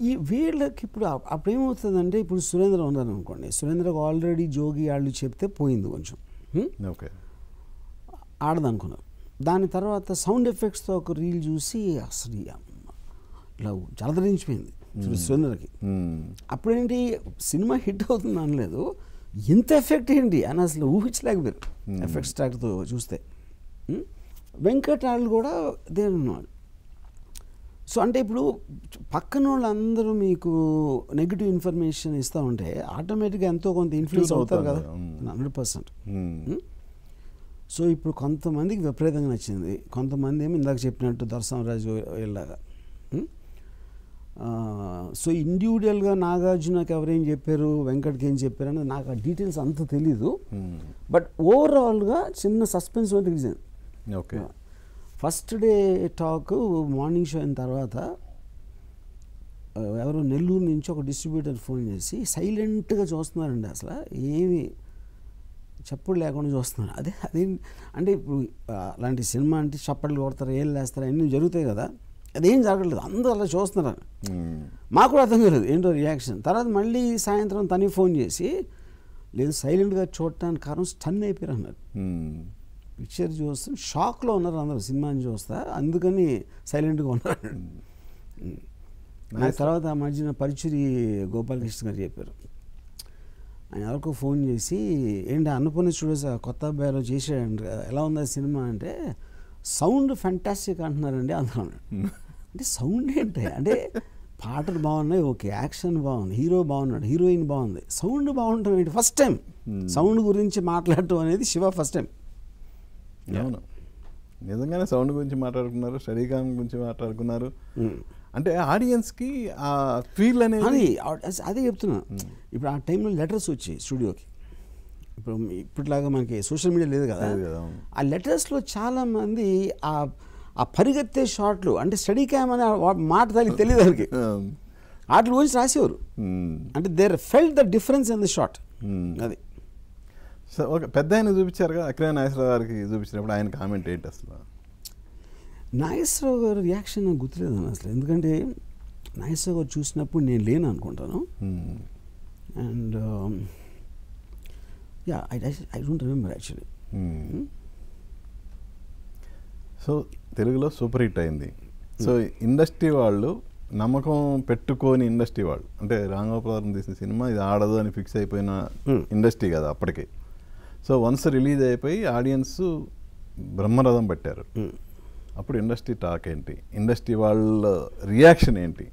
ఈ వీళ్ళకి ఇప్పుడు అప్పుడు ఏమవుతుందంటే, ఇప్పుడు సురేంద్ర ఉన్నారు అనుకోండి, సురేంద్రకు ఆల్రెడీ జోగి వాళ్ళు చెప్తే పోయింది కొంచెం, ఓకే ఆడదనుకున్నారు. దాని తర్వాత సౌండ్ ఎఫెక్ట్స్తో ఒక రీల్ చూసి అసలు ఇలా జలదరించిపోయింది సురేంద్రకి. అప్పుడేంటి సినిమా హిట్ అవుతుంది అనలేదు, ఇంత ఎఫెక్ట్ ఏంటి అని అసలు ఊహించలేకపోయారు ఎఫెక్ట్స్ ట్రాక్తో చూస్తే. వెంకట్ వాళ్ళు కూడా అదే ఉన్నారు. సో అంటే ఇప్పుడు పక్కన వాళ్ళందరూ మీకు నెగిటివ్ ఇన్ఫర్మేషన్ ఇస్తూ ఉంటే ఆటోమేటిక్గా ఎంతో కొంత ఇన్ఫ్లుయెన్స్ అవుతారు కదా 100%. సో ఇప్పుడు కొంతమందికి విపరీతంగా నచ్చింది, కొంతమంది ఏమో ఇందాక చెప్పినట్టు దొరసామరాజు వెళ్ళాగా. సో ఇండివిజువల్గా నాగార్జునకి ఎవరేం చెప్పారు, వెంకట్కి ఏం చెప్పారు అనేది నాకు ఆ డీటెయిల్స్ అంత తెలీదు. బట్ ఓవరాల్గా చిన్న సస్పెన్స్ రిలీజ్ అయింది. Okay, first day talk morning show అయిన తర్వాత ఎవరో నెల్లూరు నుంచి ఒక డిస్ట్రిబ్యూటర్ ఫోన్ చేసి సైలెంట్గా చూస్తున్నారండి, అసలు ఏమి చప్పుడు లేకుండా చూస్తున్నారు. అదే అంటే ఇప్పుడు అలాంటి సినిమా అంటే చప్పట్లు కొడతారు, ఏళ్ళు వేస్తారు, అన్నీ జరుగుతాయి కదా, అదేం జరగలేదు, అందరూ అలా చూస్తున్నారు. మాకు కూడా అర్థం కాలేదు ఏంటో రియాక్షన్. తర్వాత మళ్ళీ సాయంత్రం తనే ఫోన్ చేసి, లేదు సైలెంట్గా చూడటానికి కారణం స్టన్ అయిపోయారు అన్నారు. పిక్చర్ చూస్తే షాక్లో ఉన్నారు అందరూ, సినిమాని చూస్తా, అందుకని సైలెంట్గా ఉన్నారు. నాకు తర్వాత ఆ మధ్యన పరుచూరి గోపాలకృష్ణ గారు చెప్పారు, ఆయన ఎవరికో ఫోన్ చేసి, ఏంటి అన్నపూర్ణ స్టూడియోస్ కొత్త అబ్బాయిలో చేసాడండి, ఎలా ఉంది సినిమా అంటే, సౌండ్ ఫ్యాంటాస్టిక్ అంటున్నారండి అందరూ. అంటే సౌండ్ ఏంటి అంటే, పాటలు బాగున్నాయి, ఓకే, యాక్షన్ బాగుంది, హీరో బాగున్నాడు, హీరోయిన్ బాగుంది, సౌండ్ బాగుంటాం ఏంటి, ఫస్ట్ టైం సౌండ్ గురించి మాట్లాడటం అనేది శివ ఫస్ట్ టైం. అవును, నిజంగానే సౌండ్ గురించి మాట్లాడుకున్నారు, స్టడీకామ్ గురించి మాట్లాడుకున్నారు. అంటే ఆడియన్స్కి ఆ ఫీల్ అనేది అదే చెప్తున్నా. ఇప్పుడు ఆ టైంలో లెటర్స్ వచ్చాయి స్టూడియోకి, ఇప్పుడు ఇప్పటిలాగా మనకి సోషల్ మీడియా లేదు కదా. ఆ లెటర్స్లో చాలామంది ఆ పరిగెత్తే షాట్లు, అంటే స్టడీ క్యామ్ అనే మాట తెలియదు వాళ్ళకి, వాటి గురించి రాసేవారు. అంటే there felt the difference in the shot. అది సో ఒక పెద్ద ఆయన చూపించారు కదా, అక్కినేని నాగేశ్వరరావు గారికి చూపించినప్పుడు ఆయన కామెంట్ ఏంటి అసలు? నాగేశ్వరరావు గారు రియాక్షన్ నాకు గుర్తులేదు అసలు, ఎందుకంటే నాగేశ్వరరావు గారు చూసినప్పుడు నేను లేను అనుకుంటాను. And yeah I don't remember actually. So తెలుగులో సూపర్ హిట్ అయింది. సో ఇండస్ట్రీ వాళ్ళు నమ్మకం పెట్టుకొని, ఇండస్ట్రీ వాళ్ళు అంటే రాంగోపాలం తీసిన సినిమా ఇది ఆడదు అని ఫిక్స్ అయిపోయిన ఇండస్ట్రీ కదా అప్పటికే. సో వన్స్ రిలీజ్ అయిపోయి ఆడియన్స్ బ్రహ్మరథం పట్టారు. అప్పుడు ఇండస్ట్రీ టాక్ ఏంటి, ఇండస్ట్రీ వాళ్ళ రియాక్షన్ ఏంటి?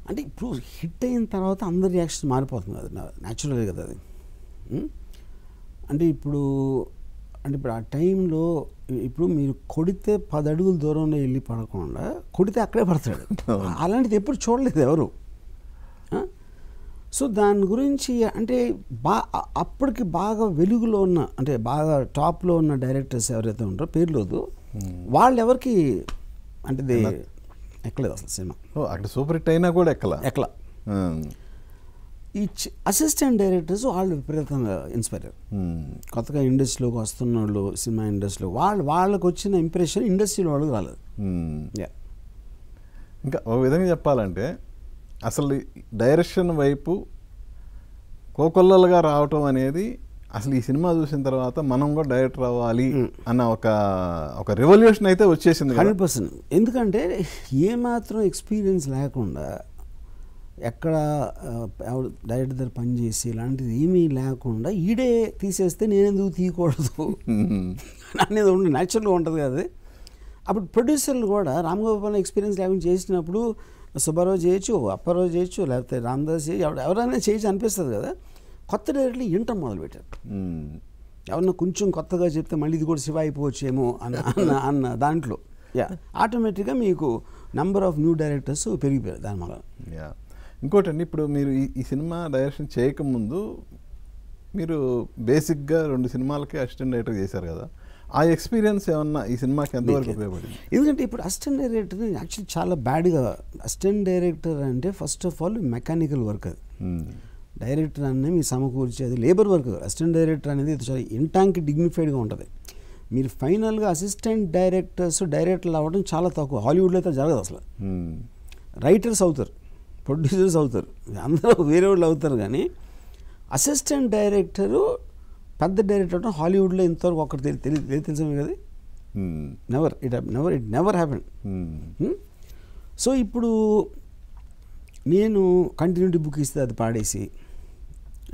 అంటే ఇప్పుడు హిట్ అయిన తర్వాత అందరి రియాక్షన్ మారిపోతుంది కదా, న్యాచురల్ కదా అది. అంటే ఇప్పుడు ఆ టైంలో ఇప్పుడు మీరు కొడితే 10 అడుగుల దూరంలో వెళ్ళి పడకుండా కొడితే అక్కడే పడతాడు, అలాంటిది ఎప్పుడు చూడలేదు ఎవరు. సో దాని గురించి అంటే అప్పటికి బాగా వెలుగులో ఉన్న, అంటే బాగా టాప్లో ఉన్న డైరెక్టర్స్ ఎవరైతే ఉంటారో పేర్లేదు, వాళ్ళు ఎవరికి అంటే ఎక్కలేదు అసలు సినిమా. అక్కడ సూపర్ హిట్ అయినా కూడా ఎక్కలా. ఈ అసిస్టెంట్ డైరెక్టర్స్ వాళ్ళు విపరీతంగా ఇన్స్పైర్ అయ్యారు. కొత్తగా ఇండస్ట్రీలోకి వస్తున్న వాళ్ళు, సినిమా ఇండస్ట్రీలో వాళ్ళకి వచ్చిన ఇంప్రెషన్ ఇండస్ట్రీలో వాళ్ళకి రాలేదు. ఇంకా ఒక విధంగా చెప్పాలంటే అసలు డైరెక్షన్ వైపు కోకొల్లలుగా రావటం అనేది అసలు ఈ సినిమా చూసిన తర్వాత మనం కూడా డైరెక్టర్ అవ్వాలి అన్న ఒక రెవల్యూషన్ అయితే వచ్చేసింది 100%. ఎందుకంటే ఏమాత్రం ఎక్స్పీరియన్స్ లేకుండా ఎక్కడ డైరెక్టర్ దగ్గర పనిచేసి ఇలాంటిది ఏమీ లేకుండా ఈడే తీసేస్తే నేనెందుకు తీయకూడదు అనేది న్యాచురల్గా ఉంటుంది కదా. అప్పుడు ప్రొడ్యూసర్లు కూడా రామ్ గోపాల్ ఎక్స్పీరియన్స్ లేకుండా చేసినప్పుడు సుబ్బారావు చేయొచ్చు, అప్పారావు చేయొచ్చు, లేకపోతే రామదాస్ చేయొచ్చు, ఎవరైనా చేయొచ్చు అనిపిస్తుంది కదా. కొత్త డైరెక్టర్లు వినటం మొదలుపెట్టారు. ఎవరన్నా కొంచెం కొత్తగా చెప్తే మళ్ళీ ఇది కూడా శివ అయిపోవచ్చేమో అన్న దాంట్లో ఆటోమేటిక్గా మీకు నెంబర్ ఆఫ్ న్యూ డైరెక్టర్స్ పెరిగిపోయారు దానివల్ల. ఇంకోటండి, ఇప్పుడు మీరు ఈ సినిమా డైరెక్షన్ చేయకముందు మీరు బేసిక్గా 2 సినిమాలకి అసిస్టెంట్ డైరెక్టర్ చేశారు కదా, ఆ ఎక్స్పీరియన్స్ ఏమన్నా ఈ సినిమాకి ఎంతవరకు ఉపయోగపడింది? ఎందుకంటే ఇప్పుడు అసిస్టెంట్ డైరెక్టర్ యాక్చువల్లీ చాలా బ్యాడ్గా, అసిస్టెంట్ డైరెక్టర్ అంటే first of all mechanical work. అది డైరెక్టర్ అనేది మీ సమకూర్చేది లేబర్ వర్క్. అసిస్టెంట్ డైరెక్టర్ అనేది చాలా ఇంటాంకి డిగ్నిఫైడ్గా ఉంటుంది. మీరు ఫైనల్గా అసిస్టెంట్ డైరెక్టర్లు అవ్వడం చాలా తక్కువ. హాలీవుడ్లో అయితే జరగదు అసలు. రైటర్స్ అవుతారు, ప్రొడ్యూసర్స్ అవుతారు, అందరూ వేరే వాళ్ళు అవుతారు. కానీ అసిస్టెంట్ డైరెక్టరు పెద్ద డైరెక్టర్ అవడం హాలీవుడ్లో ఇంతవరకు ఒకటి తెలియదు. తెలుసా కదా, ఇట్ నెవర్ హ్యాపెన్. సో ఇప్పుడు నేను కంటిన్యూటీ బుక్ ఇస్తే అది పాడేసి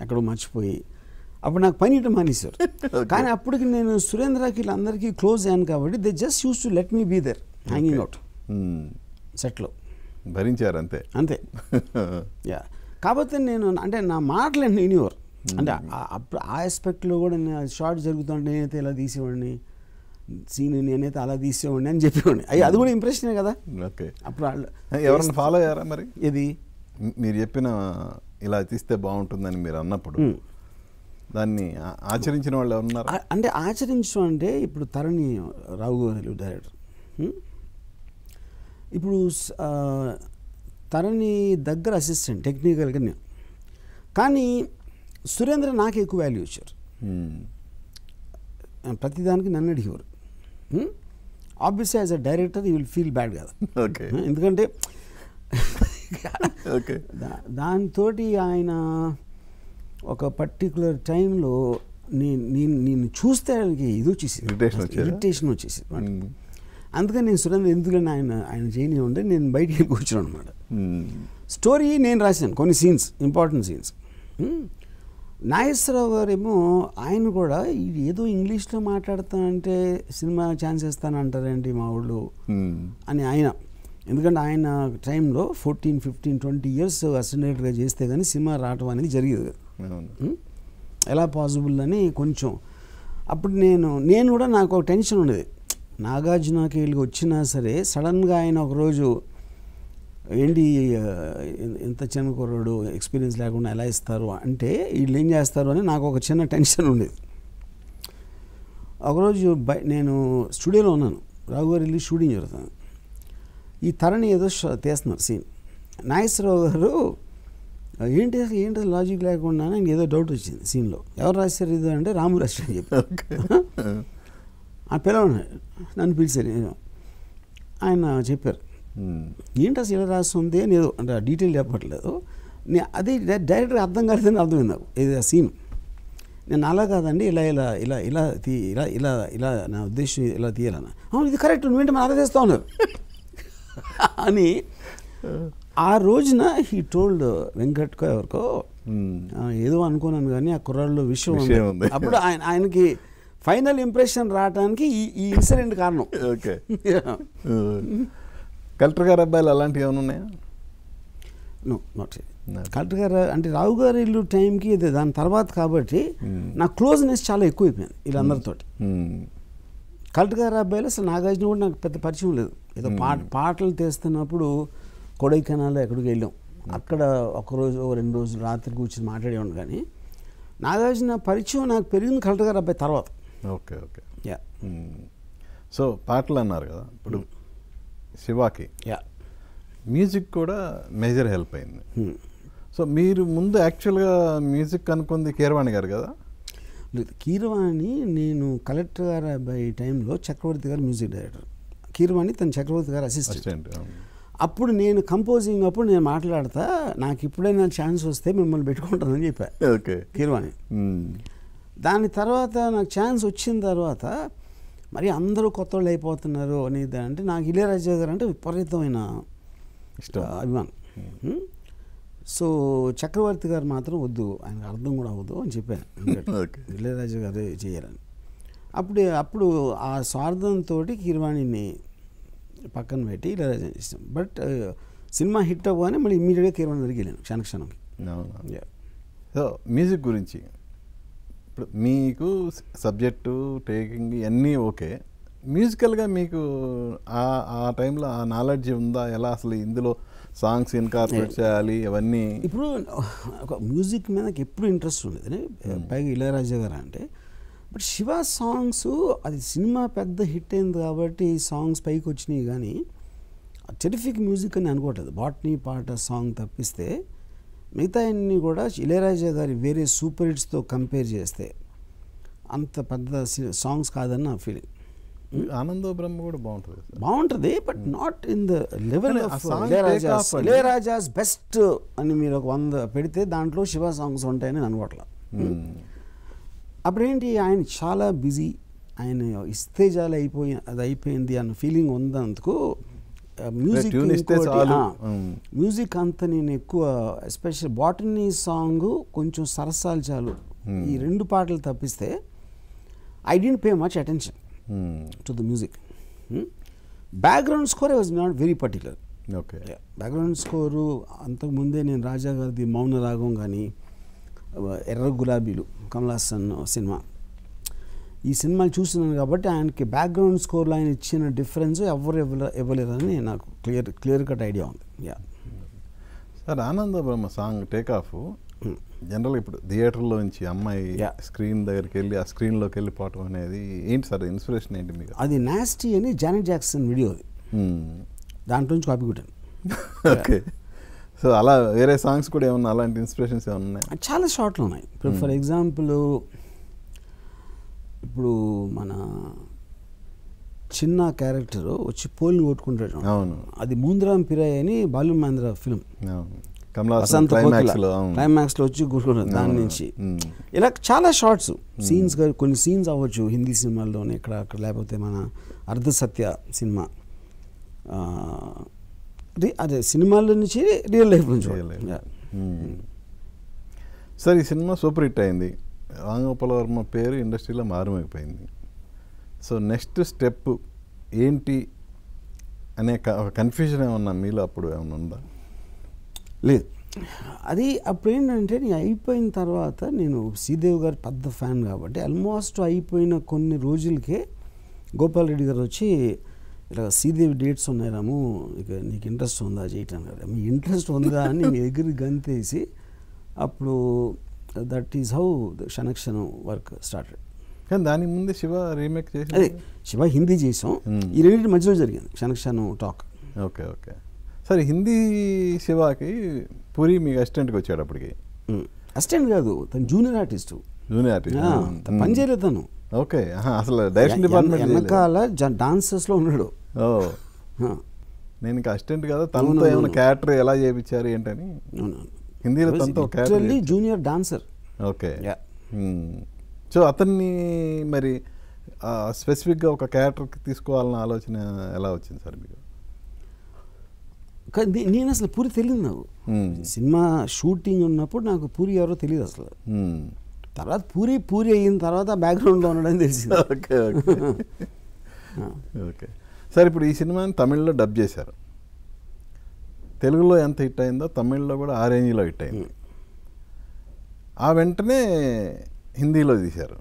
ఎక్కడో మర్చిపోయి అప్పుడు నాకు పని ఇవ్వడం మానేశారు. కానీ అప్పటికి నేను సురేంద్రకి వీళ్ళందరికీ క్లోజ్ అయ్యాను కాబట్టి they just used to let me be there hanging out సెట్లో. భరించారు అంతే. యా, కాకపోతే నేను అంటే నా మాటలు వినేవారు. అంటే అప్పుడు ఆ ఆస్పెక్ట్లో కూడా నేను షార్ట్ జరుగుతుంటే నేనైతే ఇలా తీసేవాడిని, సీన్ నేనైతే అలా తీసేవాడిని అని చెప్పేవాడిని. అది కూడా ఇంప్రెషనే కదా. అప్పుడు ఎవరైనా ఫాలో అయ్యారా మరి? ఇది మీరు చెప్పిన ఇలా తీస్తే బాగుంటుందని మీరు అన్నప్పుడు దాన్ని ఆచరించిన వాళ్ళు ఎవరున్నారు? అంటే ఆచరించడం అంటే ఇప్పుడు తరణి రావు గారు డైరెక్టర్. ఇప్పుడు తరణి దగ్గర అసిస్టెంట్ టెక్నికల్గా నేను, కానీ సురేంద్ర నాకు ఎక్కువ వాల్యూ ఇచ్చారు. ప్రతిదానికి నన్ను అడిగేవారు. Obviously as a director you will feel bad కదా. ఎందుకంటే దాంతో ఆయన ఒక పర్టికులర్ టైంలో నేను చూస్తే ఆయనకి ఇది వచ్చేసింది, ఇరిటేషన్ వచ్చేసింది. అందుకని నేను సురేంద్ర ఎందుకని ఆయన చేయని ఉంటే నేను బయటికి వెళ్ళి కూర్చున్నాను అనమాట. స్టోరీ నేను రాశాను, కొన్ని సీన్స్, ఇంపార్టెంట్ సీన్స్. నాగేశ్వరరావు గారు ఏమో ఆయన కూడా ఏదో ఇంగ్లీష్లో మాట్లాడతానంటే సినిమా ఛాన్స్ ఇస్తానంటారేంటి మా ఊళ్ళో అని ఆయన. ఎందుకంటే ఆయన టైంలో 14, 15, 20 years అసిస్టెంట్గా చేస్తే కానీ సినిమా రావటం అనేది జరిగేది. ఎలా పాసిబుల్ అని కొంచెం అప్పుడు నేను కూడా నాకు ఒక టెన్షన్ ఉండేది. నాగార్జునకి వీళ్ళకి వచ్చినా సరే సడన్గా ఆయన ఒకరోజు ఏంటి ఎంత చిన్న కుర్రాడు ఎక్స్పీరియన్స్ లేకుండా ఎలా ఇస్తారు అంటే వీళ్ళు ఏం చేస్తారు అని నాకు ఒక చిన్న టెన్షన్ ఉండేది. ఒకరోజు నేను స్టూడియోలో ఉన్నాను, రావు గారు వెళ్ళి షూటింగ్ జరుగుతుంది. ఈ తరణి ఏదో తీస్తున్నారు సీన్. నాగేశ్వరరావు గారు ఏంటి లాజిక్ లేకుండా నాకు ఏదో డౌట్ వచ్చింది సీన్లో. ఎవరు రాశారు ఇది అంటే రాము రాశారు అని చెప్పి ఆ పిల్లవాడు నన్ను పిలిచారు. ఆయన చెప్పారు ఏంటి అసలు ఇలా రాస్తుంది అని ఏదో అంటే డీటెయిల్ చెప్పట్లేదు. అది డైరెక్ట్గా అర్థం కాలేదని అర్థమైంది నాకు. ఇది ఆ సీన్ నేను అలా కాదండి ఇలా ఇలా ఇలా ఇలా ఇలా ఇలా ఇలా నా ఉద్దేశం ఇలా తీయాలన్నా. అవును ఇది కరెక్ట్, నువ్వేంటి మనం అలా చేస్తూ ఉన్నారు అని ఆ రోజున హీ టోల్డ్ వెంకట్కో ఎవరికో ఏదో అనుకున్నాను కానీ ఆ కుర్రాళ్ళు విషయం ఉంది. అప్పుడు ఆయనకి ఫైనల్ ఇంప్రెషన్ రావడానికి ఈ ఇన్సిడెంట్ కారణం. ఓకే. కలెక్టర్ గారు అబ్బాయిలు అలాంటివి ఏమైనా ఉన్నాయా? నో, నాట్ కలెక్టర్ గారు అంటే రావు గారు ఇల్లు టైంకి ఇది దాని తర్వాత కాబట్టి నా క్లోజ్నెస్ చాలా ఎక్కువైపోయింది వీళ్ళందరితో. కలెక్టర్ గారు అబ్బాయిలు అసలు నాగార్జున కూడా నాకు పెద్ద పరిచయం లేదు. ఏదో పాటలు తీస్తున్నప్పుడు కొడైకెనాల్లో ఎక్కడికి వెళ్ళాం, అక్కడ ఒకరోజు 2 రోజులు రాత్రి కూర్చొని మాట్లాడేవాడు. కానీ నాగార్జున పరిచయం నాకు పెరిగింది కలెక్టర్ గారు అబ్బాయి తర్వాత. Okay okay. యా. సో పాటలు అన్నారు కదా, ఇప్పుడు శివాకి మ్యూజిక్ కూడా మేజర్ హెల్ప్ అయింది. సో మీరు ముందు యాక్చువల్గా మ్యూజిక్ అనుకుంది కీరవాణి గారు కదా? కీరవాణి నేను కలెక్టర్ గారు అబ్బాయి టైంలో చక్రవర్తి గారు మ్యూజిక్ డైరెక్టర్, కీరవాణి తన చక్రవర్తి గారు అసిస్టెంట్. అప్పుడు నేను కంపోజింగ్ అప్పుడు నేను మాట్లాడతా, నాకు ఇప్పుడైనా ఛాన్స్ వస్తే మిమ్మల్ని పెట్టుకుంటానని చెప్పా. ఓకే. కీరవాణి. దాని తర్వాత నాకు ఛాన్స్ వచ్చిన తర్వాత మరి అందరూ కొత్త వాళ్ళు అయిపోతున్నారు అనేది అంటే నాకు ఇళయరాజా గారు అంటే విపరీతమైన అభిమానం. సో చక్రవర్తి గారు మాత్రం వద్దు, ఆయనకు అర్థం కూడా అవ్వదు అని చెప్పాను. ఇళయరాజా గారు చేయాలని. అప్పుడు ఆ స్వార్థంతో కీరవాణిని పక్కన పెట్టి ఇళయరాజా ఇష్టం. బట్ సినిమా హిట్ అవ్వగానే మళ్ళీ ఇమ్మీడియట్గా కీరవాణి దగ్గరికి వెళ్ళాను క్షణక్షణంకి. అవునా. సో మ్యూజిక్ గురించి ఇప్పుడు మీకు సబ్జెక్టు టేకింగ్ ఇవన్నీ ఓకే, మ్యూజికల్గా మీకు ఆ టైంలో ఆ నాలెడ్జ్ ఉందా? ఎలా అసలు ఇందులో సాంగ్స్ ఇన్కార్పొరేట్ చేయాలి అవన్నీ? ఇప్పుడు ఒక మ్యూజిక్ మీద నాకు ఎప్పుడు ఇంట్రెస్ట్ ఉండేది, పైగా ఇళయరాజా గారు అంటే. బట్ శివ సాంగ్స్ అది సినిమా పెద్ద హిట్ అయింది కాబట్టి సాంగ్స్ పైకి వచ్చినాయి, కానీ టెరిఫిక్ మ్యూజిక్ అని అనుకోవట్లేదు. బాట్నీ పాట సాంగ్ తప్పిస్తే మిగతా అన్నీ కూడా ఇళయరాజా గారి వేరే సూపర్ హిట్స్తో కంపేర్ చేస్తే అంత పెద్ద సాంగ్స్ కాదని నా ఫీలింగ్. ఆనందో బ్రహ్మ కూడా బాగుంటుంది, but not in the level of Ilaiyaraaja's best అని మీరు ఒక 100 పెడితే దాంట్లో శివ సాంగ్స్ ఉంటాయని అనుకోవట్లా. అప్పుడేంటి, ఆయన చాలా బిజీ, ఆయన ఇస్తేజాలు అది అయిపోయింది అన్న ఫీలింగ్ ఉన్నందుకు మ్యూజిక్ అంత నేను ఎక్కువ, ఎస్పెషల్ బాటనీ సాంగ్ కొంచెం సరసాలు చాలు, ఈ 2 పాటలు తప్పిస్తే I didn't pay much attention to the music. Background score was not very particular. Okay, background score అంతకుముందే నేను రాజా గారిది మౌన రాగం కానీ, ఎర్ర గులాబీలు కమల్ హాసన్ సినిమా, ఈ సినిమాలు చూస్తున్నాను కాబట్టి ఆయనకి బ్యాక్గ్రౌండ్ స్కోర్లో ఆయన ఇచ్చిన డిఫరెన్స్ ఎవరు ఇవ్వలేరని నాకు క్లియర్ కట్ ఐడియా ఉంది. సార్ ఆనంద బ్రహ్మ సాంగ్ టేక్ ఆఫ్ జనరల్గా ఇప్పుడు థియేటర్లో నుంచి అమ్మాయి స్క్రీన్ దగ్గరికి వెళ్ళి ఆ స్క్రీన్లోకి వెళ్ళి పాటం అనేది ఏంటి సార్, ఇన్స్పిరేషన్ ఏంటి మీకు? అది నాస్టీ అని జానెట్ జాక్సన్ వీడియో, అది దాంట్లో నుంచి కాపీ కొట్టాను. ఓకే, సో అలా వేరే సాంగ్స్ కూడా ఏమన్నా అలాంటి ఇన్స్పిరేషన్స్ ఏమన్నా ఉన్నాయి? చాలా షార్ట్లు ఉన్నాయి. ఇప్పుడు ఫర్ ఎగ్జాంపుల్ ఇప్పుడు మన చిన్న క్యారెక్టర్ వచ్చి పోల్ని కొట్టుకుంటాడు, అవును, అది మూంద్రాం పిరాయ్ అని బాలు మహేంద్ర ఫిల్మ్, క్లైమాక్స్ లో వచ్చి కూర్చున్నారు. దాని నుంచి ఇలా చాలా షార్ట్స్ సీన్స్, కొన్ని సీన్స్ అవ్వచ్చు హిందీ సినిమాల్లోనే ఇక్కడ అక్కడ, లేకపోతే మన అర్ధ సత్య సినిమా, అదే సినిమాల్లో నుంచి రియల్ లైఫ్ నుంచి. సార్ ఈ సినిమా సూపర్ హిట్ అయింది, రాంగోపాల్ వర్మ పేరు ఇండస్ట్రీలో మారుమైపోయింది. సో నెక్స్ట్ స్టెప్ ఏంటి అనే కన్ఫ్యూజన్ ఏమన్నా మీలో అప్పుడు ఏమన్నా ఉందా? లేదు, అది అప్పుడు ఏంటంటే నేను అయిపోయిన తర్వాత, నేను శ్రీదేవి గారు పెద్ద ఫ్యాన్ కాబట్టి ఆల్మోస్ట్ అయిపోయిన కొన్ని రోజులకే గోపాల్ రెడ్డి గారు వచ్చి ఇలా శ్రీదేవి డేట్స్ ఉన్నాయి రాము, ఇక నీకు ఇంట్రెస్ట్ ఉందా చేయటాను కదా, మీ ఇంట్రెస్ట్ ఉందా అని మీ దగ్గర గంతేసి, అప్పుడు that is how the Kshanakshanam work started. కానీ దాని ముందు శివ రీమేక్ చేసి, అదే శివ హిందీ చేసాం, ఈ రెండింటి మధ్యలో జరిగింది క్షణక్షణం టాక్. ఓకే ఓకే, సరే హిందీ శివాకి పూరి మీకు అసిస్టెంట్కి వచ్చాడు అప్పటికి? అసిస్టెంట్ కాదు, తను జూనియర్ ఆర్టిస్ట్. పని చేయలేదు తను. ఓకే, అసలు డైరెక్షన్ డిపార్ట్మెంట్ వెనకాల డాన్సర్స్లో ఉన్నాడు. నేను ఇంకా అసిస్టెంట్ కదా, తనతో ఏమైనా క్యారెక్టర్ ఎలా చేయించారు ఏంటని. హిందీలో తనతో character junior dancer. Okay, so అతన్ని మరి స్పెసిఫిక్గా ఒక క్యారెక్టర్కి తీసుకోవాలన్న ఆలోచన ఎలా వచ్చింది సార్ మీకు? నేను అసలు పూరి తెలియదు నాకు, సినిమా షూటింగ్ ఉన్నప్పుడు నాకు పూరి ఎవరో తెలియదు అసలు. తర్వాత పూరి అయిన తర్వాత బ్యాక్గ్రౌండ్లో ఉండడం తెలిసింది. ఓకే ఓకే ఓకే, సార్ ఇప్పుడు ఈ సినిమాని తమిళ్లో డబ్ చేశారు, తెలుగులో ఎంత హిట్ అయిందో తమిళ్లో కూడా ఆ రేంజ్లో హిట్ అయింది. ఆ వెంటనే హిందీలో తీశారు,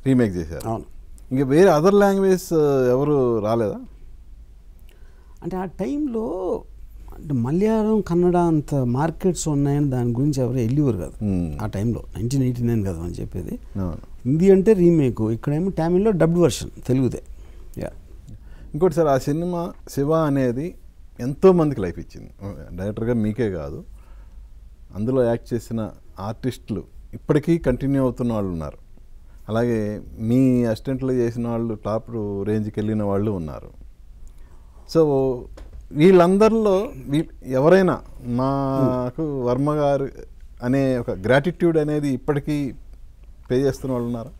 రీమేక్ చేశారు. అవును, ఇంకా వేరే అదర్ లాంగ్వేజ్ ఎవరు రాలేదా? అంటే ఆ టైంలో అంటే మలయాళం కన్నడ అంత మార్కెట్స్ ఉన్నాయని దాని గురించి ఎవరు వెళ్ళేవారు కాదు ఆ టైంలో. 1989 కదా అని చెప్పేది. హిందీ అంటే రీమేక్, ఇక్కడేమో తమిళ్లో డబ్డ్ వర్షన్ తెలుగుదే. ఇంకోటి సార్, ఆ సినిమా శివ అనేది ఎంతోమందికి లైఫ్ ఇచ్చింది, డైరెక్టర్గా మీకే కాదు, అందులో యాక్ట్ చేసిన ఆర్టిస్టులు ఇప్పటికీ కంటిన్యూ అవుతున్న వాళ్ళు ఉన్నారు, అలాగే మీ అసిస్టెంట్లో చేసిన వాళ్ళు టాప్ రేంజ్కి వెళ్ళిన వాళ్ళు ఉన్నారు. సో వీళ్ళందరిలో ఎవరైనా మాకు వర్మ గారు అనే ఒక గ్రాటిట్యూడ్ అనేది ఇప్పటికీ పే చేస్తున్న వాళ్ళు ఉన్నారా?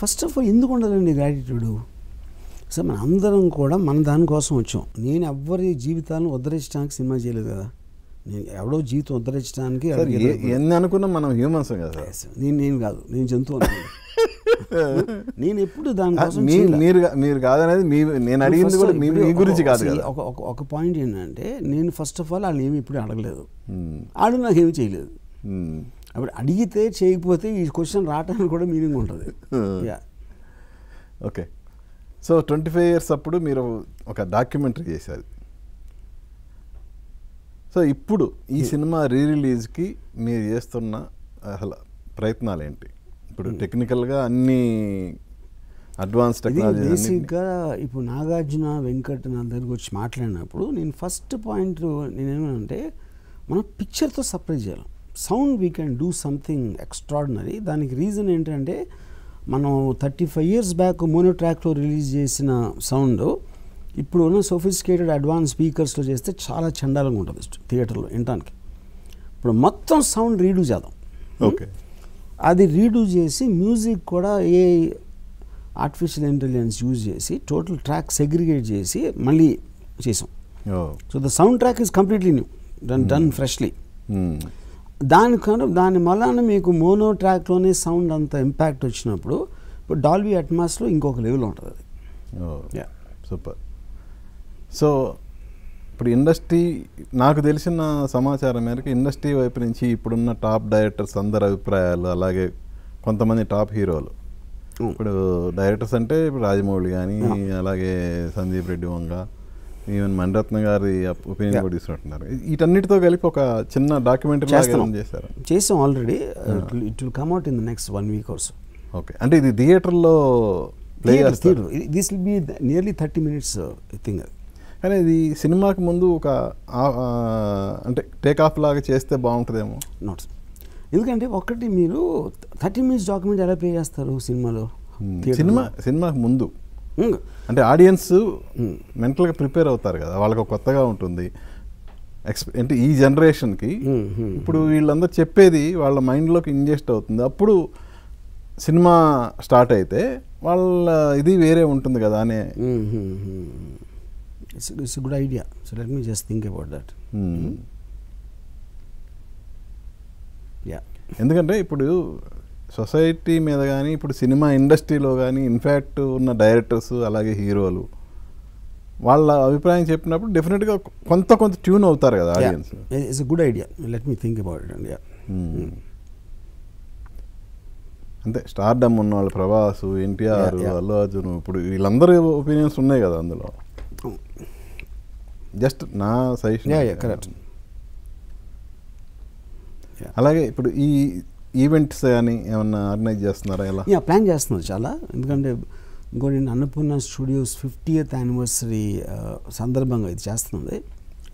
ఫస్ట్ ఆఫ్ ఆల్ ఎందుకు ఉండాలండి గ్రాటిట్యూడ్? సార్ మన అందరం కూడా మన దానికోసం వచ్చాం. నేను ఎవరి జీవితాలను ఉద్ధరించడానికి సినిమా చేయలేదు కదా, నేను ఎవడో జీవితం ఉద్ధరించడానికి ఎన్ని అనుకున్నా మనం హ్యూమన్స్ కదా. నేను కాదు, నేను జంతువు. నేను ఎప్పుడు దానికోసం మీరు కాదనేది నేను అడిగింది కూడా మీ గురించి కాదు కదా. ఒక పాయింట్ ఏంటంటే నేను ఫస్ట్ ఆఫ్ ఆల్ వాళ్ళని ఏమి ఇప్పుడు అడగలేదు, ఆడు నాకేమి చేయలేదు. అప్పుడు అడిగితే చేయకపోతే ఈ క్వశ్చన్ రావటానికి కూడా మీనింగ్ ఉంటుంది. ఓకే, సో 25 years అప్పుడు మీరు ఒక డాక్యుమెంటరీ చేశారు. సో ఇప్పుడు ఈ సినిమా రిలీజ్కి మీరు చేస్తున్న అసలు ప్రయత్నాలు ఏంటి? ఇప్పుడు టెక్నికల్గా అన్ని అడ్వాన్స్ టెక్నాలజీ బేసిక్గా ఇప్పుడు నాగార్జున వెంకట్ నా దగ్గరికి వచ్చి మాట్లాడినప్పుడు నేను ఫస్ట్ పాయింట్ నేనేమంటే మనం పిక్చర్తో సర్ప్రైజ్ చేయాలి. Sound we can do something extraordinary. దానికి రీజన్ ఏంటంటే మనం 35 years బ్యాక్ మోనో ట్రాక్లో రిలీజ్ చేసిన సౌండ్ ఇప్పుడు ఉన్న సోఫిస్టికేటెడ్ అడ్వాన్స్ స్పీకర్స్లో చేస్తే చాలా చండాలంగా ఉంటుంది థియేటర్లో వినటానికి. ఇప్పుడు మొత్తం సౌండ్ రీడూ చేద్దాం. ఓకే, అది రీడూ చేసి మ్యూజిక్ కూడా ఆర్టిఫిషియల్ ఇంటెలిజెన్స్ యూజ్ చేసి టోటల్ ట్రాక్ సెగ్రిగేట్ చేసి మళ్ళీ చేసాం. So the sound track is completely new, done freshly. దాని వలన మీకు మోనో ట్రాక్లోనే సౌండ్ అంత ఇంపాక్ట్ వచ్చినప్పుడు ఇప్పుడు డాల్బీ అట్మాస్లో ఇంకొక లెవెల్ ఉంటుంది అది. సూపర్. సో ఇప్పుడు ఇండస్ట్రీ, నాకు తెలిసిన సమాచారం మేరకు ఇండస్ట్రీ వైపు నుంచి ఇప్పుడున్న టాప్ డైరెక్టర్స్ అందరి అభిప్రాయాలు, అలాగే కొంతమంది టాప్ హీరోలు, ఇప్పుడు డైరెక్టర్స్ అంటే ఇప్పుడు రాజమౌళి కానీ, అలాగే సందీప్ రెడ్డి వంగ, ఈవెన్ మణిరత్న గారి ఒపీనియన్ కూడా తీసుకుంటున్నారు. వీటన్నిటితో కలిపి ఒక చిన్న డాక్యుమెంటరీ చేశారు. చేసాం already. It will come out in the next 1 week or so. Okay, అంటే ఇది థియేటర్లో ప్లే చేస్తారు. This will be nearly 30 minutes thing. కానీ ఇది సినిమాకి ముందు ఒక అంటే టేక్ ఆఫ్ లాగా చేస్తే బాగుంటుందేమో. నాట్, ఎందుకంటే ఒకటి మీరు 30 minutes డాక్యుమెంట్ ఎలా ప్లే చేస్తారు సినిమాలో? సినిమాకి ముందు అంటే ఆడియన్స్ మెంటల్గా ప్రిపేర్ అవుతారు కదా, వాళ్ళకి కొత్తగా ఉంటుంది. అంటే ఈ జనరేషన్కి ఇప్పుడు వీళ్ళందరూ చెప్పేది వాళ్ళ మైండ్లోకి ఇంజెస్ట్ అవుతుంది. అప్పుడు సినిమా స్టార్ట్ అయితే వాళ్ళ ఇది వేరే ఉంటుంది కదా అనే. It's a good idea. So let me just think about that. ఎందుకంటే ఇప్పుడు సొసైటీ మీద కానీ, ఇప్పుడు సినిమా ఇండస్ట్రీలో కానీ ఇన్ఫ్యాక్ట్ ఉన్న డైరెక్టర్స్ అలాగే హీరోలు వాళ్ళ అభిప్రాయం చెప్పినప్పుడు డెఫినెట్గా కొంత ట్యూన్ అవుతారు కదా audience. It's a good idea. Let me think about it. అంతే, స్టార్డమ్ ఉన్న వాళ్ళు ప్రభాస్, ఎన్టీఆర్, అల్లు అర్జున్, ఇప్పుడు వీళ్ళందరూ ఒపీనియన్స్ ఉన్నాయి కదా అందులో. జస్ట్ నా సజెషన్. కరెక్ట్. అలాగే ఇప్పుడు ఈ ఈవెంట్స్ కానీ ఏమన్నా ఆర్గనైజ్ చేస్తున్నారా? ఎలా ప్లాన్ చేస్తున్నారు చాలా. ఎందుకంటే ఇంకోటి అన్నపూర్ణ స్టూడియోస్ 50th anniversary సందర్భంగా ఇది చేస్తుంది.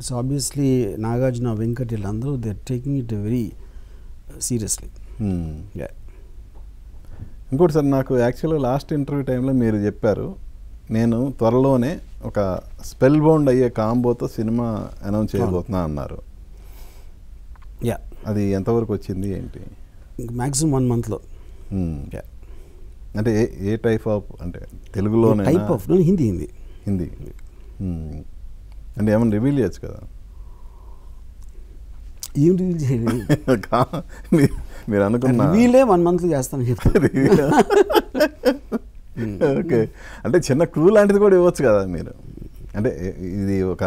సో ఆబ్వియస్లీ నాగార్జున వెంకట్ వీళ్ళందరూ they are taking it very seriously. ఇంకోటి సార్, నాకు యాక్చువల్గా లాస్ట్ ఇంటర్వ్యూ టైంలో మీరు చెప్పారు నేను త్వరలోనే ఒక స్పెల్ బౌండ్ అయ్యే కాంబోతో సినిమా అనౌన్స్ చేయబోతున్నా అన్నారు. అది ఎంతవరకు వచ్చింది ఏంటి? మ్యాక్సిమం 1 monthలో. అంటే ఏ టైప్ ఆఫ్, అంటే తెలుగులోనే టైప్ ఆఫ్? హిందీ. అంటే ఏమైనా రివీల్ చేయొచ్చు కదా? ఏం రివీల్ చేయాలి? మీరు అనుకున్న రివీలే 1 monthలో చేస్తాను చెప్తాను. ఓకే, అంటే చిన్న క్లూ లాంటిది కూడా ఇవ్వచ్చు కదా మీరు. అంటే ఇది ఒక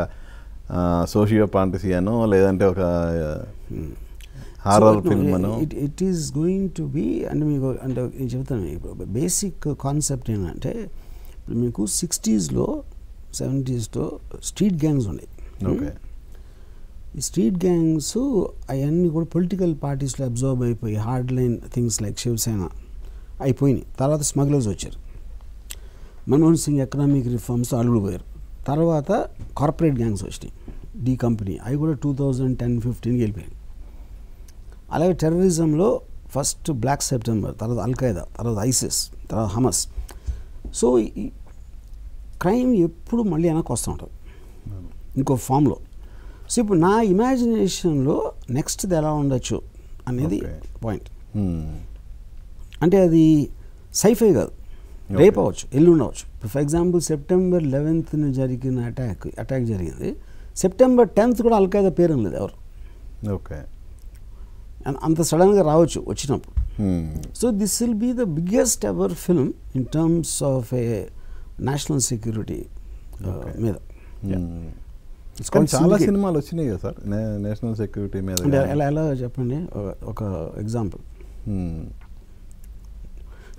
సోషియో ఫాంటసీ అనో, లేదంటే ఒక హారర్ ఫిల్మ్ అనో. It is going to be, అంటే మీకు అంటే నేను చెప్తాను, ఇప్పుడు బేసిక్ కాన్సెప్ట్ ఏంటంటే ఇప్పుడు మీకు 60s, 70s స్ట్రీట్ గ్యాంగ్స్ ఉన్నాయి. ఓకే, ఈ స్ట్రీట్ గ్యాంగ్స్ అవన్నీ కూడా పొలిటికల్ పార్టీస్లో అబ్జర్వ్ అయిపోయి hard line things like Shiv Sena అయిపోయినాయి. తర్వాత స్మగ్లర్స్ వచ్చారు, మన్మోహన్ సింగ్ ఎకనామిక్ రిఫార్మ్స్ అడుగులు పోయారు. తర్వాత కార్పొరేట్ గ్యాంగ్స్ వచ్చినాయి, డి కంపెనీ, అవి కూడా 2010-15 వెళ్ళిపోయాయి. అలాగే టెర్రరిజంలో ఫస్ట్ బ్లాక్ సెప్టెంబర్, తర్వాత అల్ఖైదా, తర్వాత ఐసిస్, తర్వాత హమస్. సో ఈ క్రైమ్ ఎప్పుడు మళ్ళీ వెనక్కి వస్తూ ఉంటుంది ఇంకో ఫామ్లో. సో ఇప్పుడు నా ఇమాజినేషన్లో నెక్స్ట్ది ఎలా ఉండొచ్చు అనేది పాయింట్. అంటే అది సైఫై కాదు, రేపు అవ్వచ్చు, ఎల్లుండి అవ్వచ్చు. ఫర్ ఎగ్జాంపుల్ September 11th జరిగిన అటాక్ జరిగింది. September 10th కూడా అల్ఖైదా పేరు లేదు ఎవరు. ఓకే, అంత సడన్గా రావచ్చు వచ్చినప్పుడు. So this will be the biggest ever film in terms of a national security మీద. చాలా సినిమాలు వచ్చినాయి కదా సార్ నేషనల్ సెక్యూరిటీ మీద. అంటే ఎలా చెప్పండి ఒక ఎగ్జాంపుల్.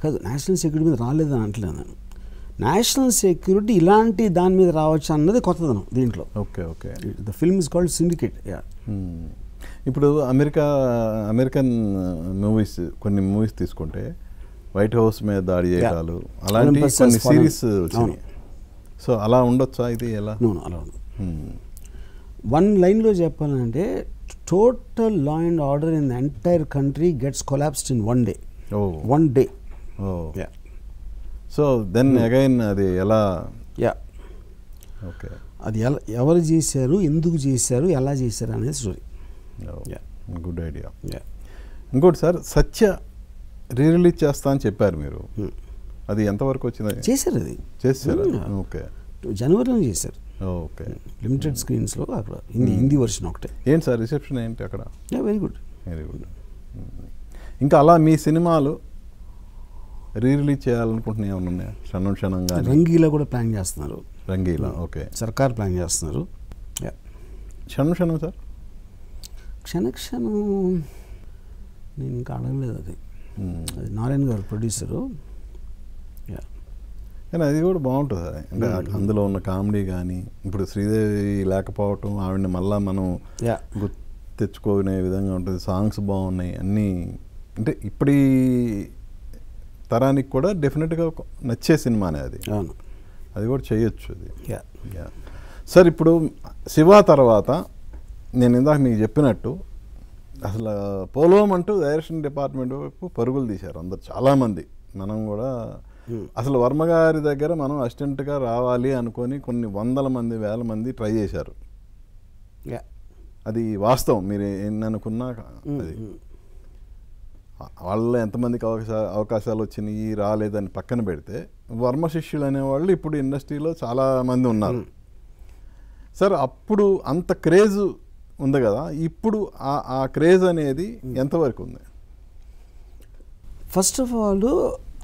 కాదు, నేషనల్ సెక్యూరిటీ మీద రాలేదని అంటలేదు నేను. నేషనల్ సెక్యూరిటీ ఇలాంటి దాని మీద రావచ్చు అన్నది కొత్తదనం దీంట్లో. Okay the film is called syndicate. ఇప్పుడు అమెరికన్ మూవీస్, కొన్ని మూవీస్ తీసుకుంటే వైట్ హౌస్ మీద దాడి చేయడాలు అలాంటి కొన్ని సిరీస్ వచ్చినాయి. సో అలా ఉండొచ్చా ఇది? ఎలా? అలా ఉండదు. వన్ లైన్లో చెప్పాలంటే total law and order in the entire country gets collapsed in one day. So then again అది ఎలా? ఓకే, అది ఎవరు చేశారు, ఎందుకు చేశారు, ఎలా చేశారు అనేది స్టోరీ. Good idea. ఇంకోటి సార్, సత్య రిలీజ్ చేస్తా అని చెప్పారు మీరు. అది ఎంతవరకు వచ్చింది? చేశారు, అది చేశారు. ఓకే, జనవరిలో చేశారు. ఓకే, లిమిటెడ్ స్క్రీన్స్లో అక్కడ హిందీ వర్షన్ ఒకటే. ఏంటి సార్ రిసెప్షన్ ఏంటి అక్కడ? Very good. ఇంకా అలా మీ సినిమాలు రిలీజ్ చేయాలనుకుంటున్నా ఏమైనా ఉన్నాయా? క్షణం క్షణంగా. రంగీలా కూడా ప్లాన్ చేస్తున్నారు. రంగీలా, ఓకే. సర్కార్ ప్లాన్ చేస్తున్నారు. క్షణం క్షణం సార్? క్షణక్షణం నేను ఇంకా అడగలేదు. అది నారాయణ గారు ప్రొడ్యూసరు. కానీ అది కూడా బాగుంటుంది. అంటే అందులో ఉన్న కామెడీ కానీ, ఇప్పుడు శ్రీదేవి లేకపోవటం, ఆవిడని మళ్ళీ మనం గుర్తు తెచ్చుకునే విధంగా ఉంటుంది. సాంగ్స్ బాగున్నాయి అన్నీ. అంటే ఇప్పటి తరానికి కూడా డెఫినెట్గా నచ్చే సినిమానే అది. అది కూడా చేయొచ్చు అది. సార్, ఇప్పుడు శివ తర్వాత నేను ఇందాక మీకు చెప్పినట్టు అసలు పోలోం అంటూ డైరెక్షన్ డిపార్ట్మెంట్ వైపు పరుగులు తీశారు అందరు, చాలామంది. మనం కూడా అసలు వర్మ గారి దగ్గర మనం అసిస్టెంట్గా రావాలి అనుకొని కొన్ని వందల మంది, వేల మంది ట్రై చేశారు. అది వాస్తవం. మీరు ఎన్ని అనుకున్నా అది వాళ్ళలో ఎంతమందికి అవకాశాలు వచ్చినాయి, రాలేదని పక్కన పెడితే వర్మ శిష్యులు అనేవాళ్ళు ఇప్పుడు ఇండస్ట్రీలో చాలామంది ఉన్నారు. సార్, అప్పుడు అంత క్రేజ్ ఉంది కదా, ఇప్పుడు ఆ క్రేజ్ అనేది ఎంతవరకు ఉంది? ఫస్ట్ ఆఫ్ ఆల్,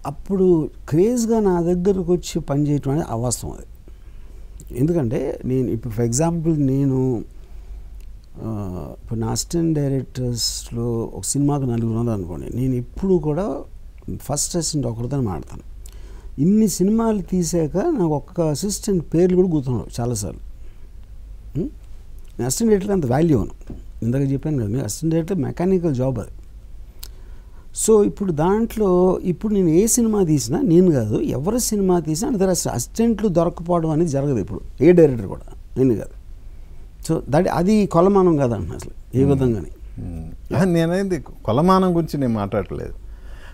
అప్పుడు క్రేజ్గా నా దగ్గరకు వచ్చి పనిచేయటం అనేది అవాస్తవం. అది ఎందుకంటే నేను ఇప్పుడు ఫర్ ఎగ్జాంపుల్ ఇప్పుడు నా అసిస్టెంట్ డైరెక్టర్స్లో ఒక సినిమాకు 4 ఉన్నారు అనుకోండి, నేను ఎప్పుడు కూడా ఫస్ట్ అసిస్టెంట్ ఒకరితో మాడతాను. ఇన్ని సినిమాలు తీసాక నాకు ఒక్క అసిస్టెంట్ పేర్లు కూడా గుర్తున్నాడు చాలాసార్లు. నేను అసిస్టెంట్ డైరెక్టర్ అంత వాల్యూ అను, ఇందాక చెప్పాను కదా, మీ అసిస్టెంట్ డైరెక్టర్ మెకానికల్ జాబ్ అది. సో ఇప్పుడు దాంట్లో ఇప్పుడు నేను ఏ సినిమా తీసినా, నేను కాదు ఎవరి సినిమా తీసినా అంటే అసిస్టెంట్లు దొరకపోవడం అనేది జరగదు ఇప్పుడు, ఏ డైరెక్టర్ కూడా, నేను కాదు. సో అది కొలమానం కాదండి అసలు ఏ విధంగానే. నేనైంది కొలమానం గురించి నేను మాట్లాడలేదు.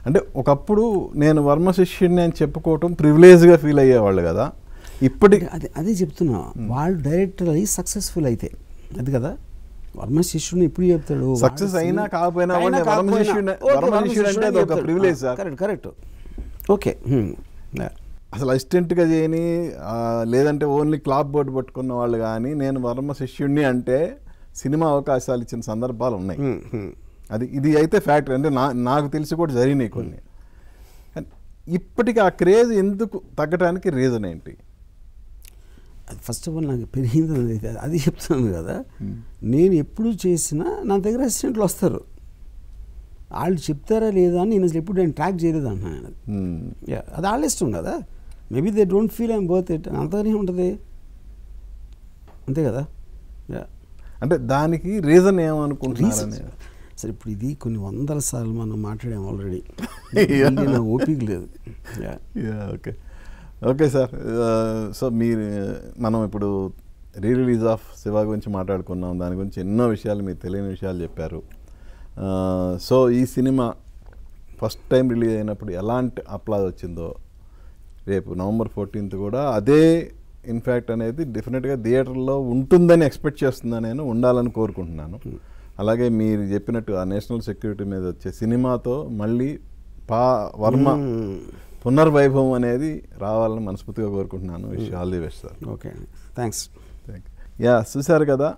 అంటే ఒకప్పుడు నేను వర్మ శిష్యుడిని అని చెప్పుకోవటం ప్రివిలేజ్గా ఫీల్ అయ్యేవాళ్ళు కదా. ఇప్పటికి అదే చెప్తున్నా, వాళ్ళు డైరెక్టర్ అయ్యి సక్సెస్ఫుల్ అయితే అది కదా. వర్మ శిష్యుడిని ఎప్పుడు చెప్తాడు? సక్సెస్ అయినా కాకపోయినా కరెక్ట్. ఓకే, అసలు అసిస్టెంట్గా చేయని, లేదంటే ఓన్లీ క్లాప్ బోర్డు పట్టుకున్న వాళ్ళు కానీ నేను వర్మ శిష్యుడిని అంటే సినిమా అవకాశాలు ఇచ్చిన సందర్భాలు ఉన్నాయి. ఇది అయితే ఫ్యాక్టరీ. అంటే నాకు తెలిసి కూడా జరిగినాయి కొన్ని. ఇప్పటికీ ఆ క్రేజ్ ఎందుకు తగ్గడానికి రీజన్ ఏంటి? ఫస్ట్ ఆఫ్ ఆల్ నాకు పెరిగింది అది చెప్తున్నాను కదా. నేను ఎప్పుడు చేసినా నా దగ్గర అసిస్టెంట్లు వస్తారు, వాళ్ళు చెప్తారా లేదా అని నేను అసలు ఎప్పుడు నేను ట్రాక్ చేయలేదు అంటున్నాను. అది వాళ్ళ ఇష్టం కదా. Maybe they don't feel I'm worth it, అంతగానే ఉంటుంది, అంతే కదా. అంటే దానికి రీజన్ ఏమనుకుంటున్నారు? సరే, ఇప్పుడు ఇది కొన్ని వందల సార్లు మనం మాట్లాడాము ఆల్రెడీ, నాకు ఓపిక లేదు. Okay sir. సో మనం ఇప్పుడు రిలీజ్ ఆఫ్ శివ గురించి మాట్లాడుకున్నాం. దాని గురించి ఎన్నో విషయాలు, మీరు తెలియని విషయాలు చెప్పారు. సో ఈ సినిమా ఫస్ట్ టైం రిలీజ్ అయినప్పుడు ఎలాంటి అప్లాజ్ వచ్చిందో, రేపు November 14th కూడా అదే ఇన్ఫ్యాక్ట్ అనేది డెఫినెట్గా థియేటర్లో ఉంటుందని ఎక్స్పెక్ట్ చేస్తున్నాను, నేను ఉండాలని కోరుకుంటున్నాను. అలాగే మీరు చెప్పినట్టు ఆ నేషనల్ సెక్యూరిటీ మీద వచ్చే సినిమాతో మళ్ళీ వర్మ పునర్వైభవం అనేది రావాలని మనస్ఫూర్తిగా కోరుకుంటున్నాను. Wish all the best sir. Okay, thanks. చూశారు కదా,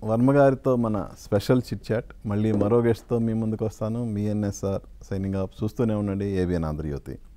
వర్మ గారితో మన స్పెషల్ చిట్ చాట్. మళ్ళీ మరో గెస్ట్తో మీ ముందుకు వస్తాను. మీ ఎన్ఎస్ఆర్ సైనింగ్ ఆఫ్. చూస్తూనే ఉండండి ఏబిఎన్ ఆంధ్రజ్యోతి.